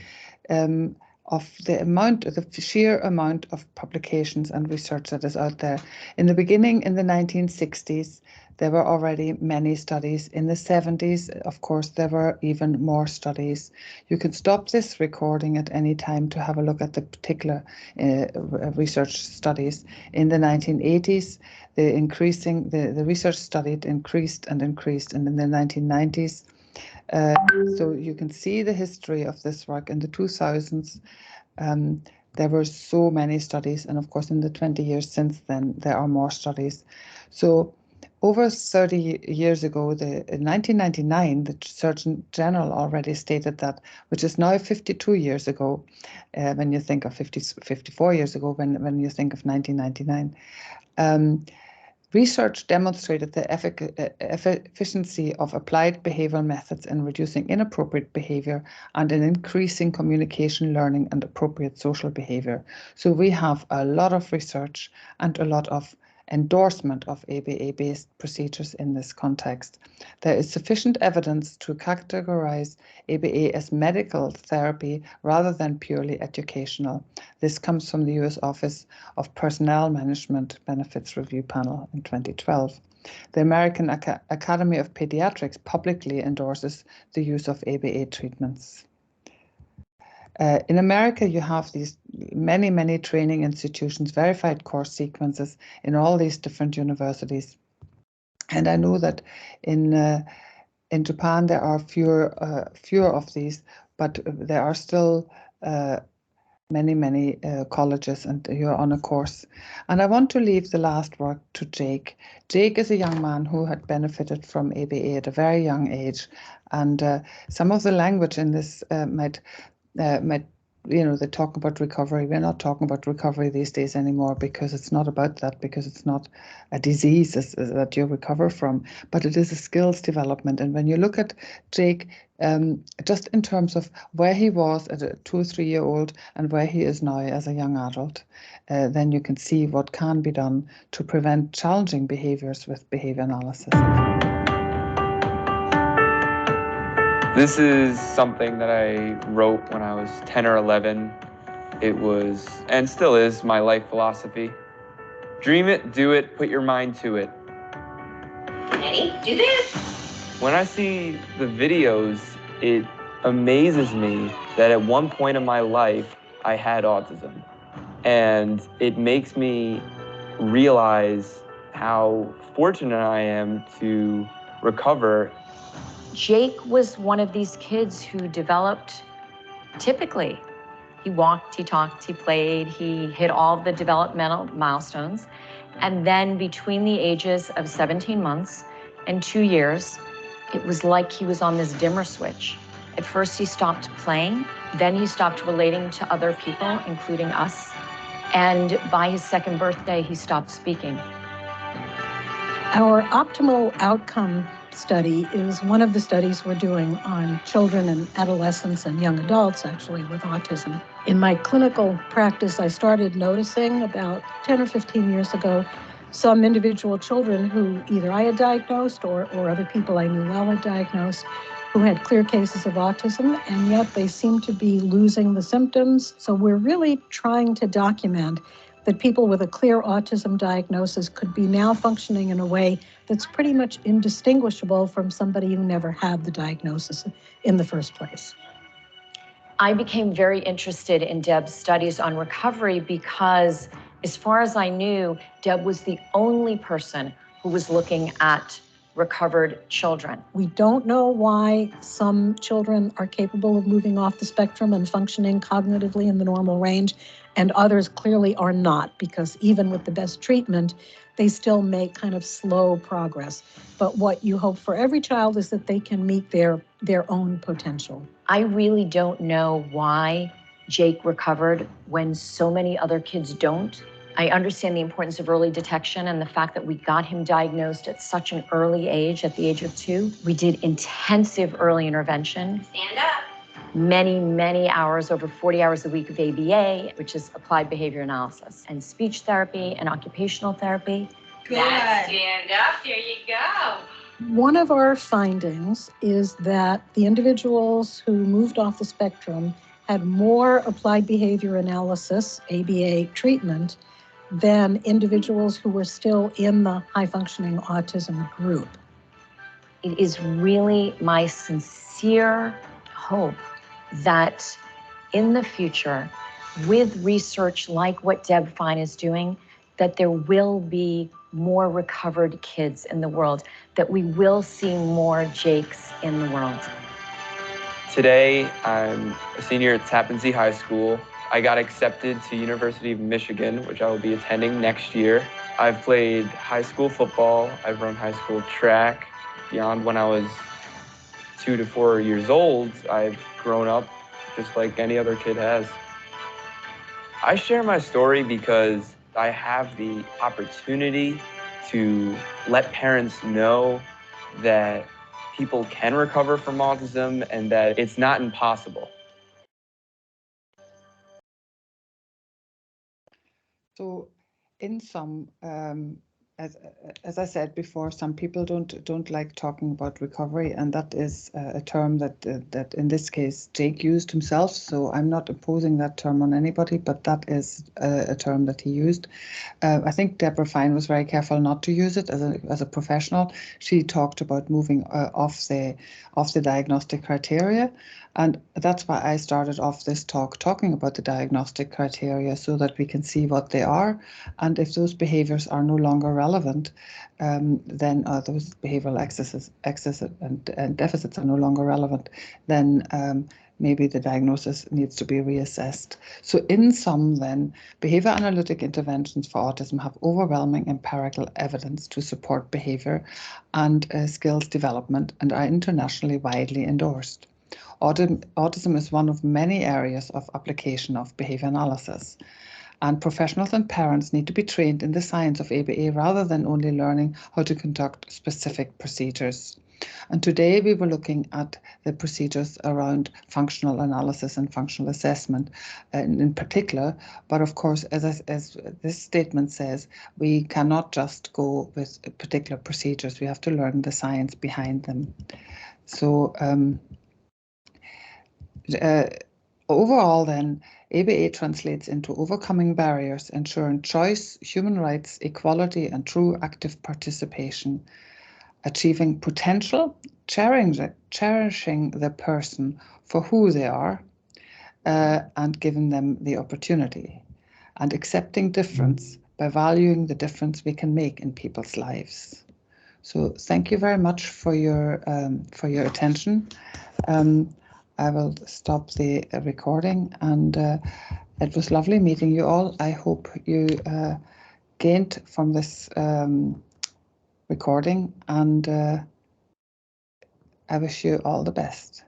of the sheer amount of publications and research that is out there. In the beginning, in the 1960s, there were already many studies. In the 70s, of course, there were even more studies. You can stop this recording at any time to have a look at the particular research studies. In the 1980s, the research studied increased and increased, and in the 1990s, so you can see the history of this work. In the 2000s, there were so many studies, and of course in the 20 years since then, there are more studies. So over 30 years ago, in 1999, the Surgeon General already stated that, which is now 52 years ago, when you think of 54 years ago, when you think of 1999, research demonstrated the efficiency of applied behavioral methods in reducing inappropriate behavior and in increasing communication, learning, and appropriate social behavior. So we have a lot of research and a lot of endorsement of ABA-based procedures in this context. There is sufficient evidence to categorize ABA as medical therapy rather than purely educational. This comes from the US Office of Personnel Management Benefits Review Panel in 2012. The American Academy of Pediatrics publicly endorses the use of ABA treatments. In America, you have these many training institutions, verified course sequences in all these different universities. And I know that in Japan, there are fewer of these, but there are still many colleges, and you're on a course. And I want to leave the last word to Jake. Jake is a young man who had benefited from ABA at a very young age. And some of the language in this might, they talk about recovery. We're not talking about recovery these days anymore, because it's not about that, because it's not a disease that you recover from, but it is a skills development. And when you look at Jake, just in terms of where he was as a 2 or 3 year old and where he is now as a young adult, then you can see what can be done to prevent challenging behaviors with behavior analysis. This is something that I wrote when I was 10 or 11. It was, and still is, my life philosophy. Dream it, do it, put your mind to it. Ready? Do this. When I see the videos, it amazes me that at one point in my life, I had autism. And it makes me realize how fortunate I am to recover. Jake was one of these kids who developed typically. He walked, he talked, he played, he hit all the developmental milestones. And then between the ages of 17 months and 2 years, it was like he was on this dimmer switch. At first he stopped playing, then he stopped relating to other people, including us. And by his second birthday, he stopped speaking. Our optimal outcome study is one of the studies we're doing on children and adolescents and young adults, actually, with autism. In my clinical practice, I started noticing about 10 or 15 years ago some individual children who either I had diagnosed or other people I knew well had diagnosed, who had clear cases of autism, and yet they seem to be losing the symptoms. So we're really trying to document that people with a clear autism diagnosis could be now functioning in a way that's pretty much indistinguishable from somebody who never had the diagnosis in the first place. I became very interested in Deb's studies on recovery because, as far as I knew, Deb was the only person who was looking at recovered children. We don't know why some children are capable of moving off the spectrum and functioning cognitively in the normal range, and others clearly are not, because even with the best treatment, they still make kind of slow progress. But what you hope for every child is that they can meet their own potential. I really don't know why Jake recovered when so many other kids don't. I understand the importance of early detection and the fact that we got him diagnosed at such an early age, at the age of 2. We did intensive early intervention. Stand up. Many, many hours, over 40 hours a week of ABA, which is applied behavior analysis, and speech therapy and occupational therapy. Good. Stand up. There you go. One of our findings is that the individuals who moved off the spectrum had more applied behavior analysis, ABA treatment, than individuals who were still in the high-functioning autism group. It is really my sincere hope that in the future, with research like what Deb Fine is doing, that there will be more recovered kids in the world, that we will see more Jakes in the world. Today, I'm a senior at Tappan Zee High School. I got accepted to University of Michigan, which I will be attending next year. I've played high school football. I've run high school track. Beyond when I was 2 to 4 years old, I've grown up just like any other kid has. I share my story because I have the opportunity to let parents know that people can recover from autism and that it's not impossible. So in some, as I said before, some people don't like talking about recovery, and that is a term that in this case Jake used himself. So I'm not imposing that term on anybody, but that is a term that he used. I think Deborah Fine was very careful not to use it as a professional. She talked about moving off the diagnostic criteria. And that's why I started off this talk talking about the diagnostic criteria, so that we can see what they are. And if those behaviors are no longer relevant, then those behavioral excesses and deficits are no longer relevant, then maybe the diagnosis needs to be reassessed. So in sum, then, behavior analytic interventions for autism have overwhelming empirical evidence to support behavior and skills development and are internationally widely endorsed. Autism is one of many areas of application of behavior analysis, and professionals and parents need to be trained in the science of ABA rather than only learning how to conduct specific procedures. And today we were looking at the procedures around functional analysis and functional assessment in particular, but of course, as this statement says, we cannot just go with particular procedures. We have to learn the science behind them. So overall then, ABA translates into overcoming barriers, ensuring choice, human rights, equality, and true active participation, achieving potential, cherishing the person for who they are, and giving them the opportunity, and accepting difference by valuing the difference we can make in people's lives. So thank you very much for your attention. I will stop the recording, and it was lovely meeting you all. I hope you gained from this recording, and I wish you all the best.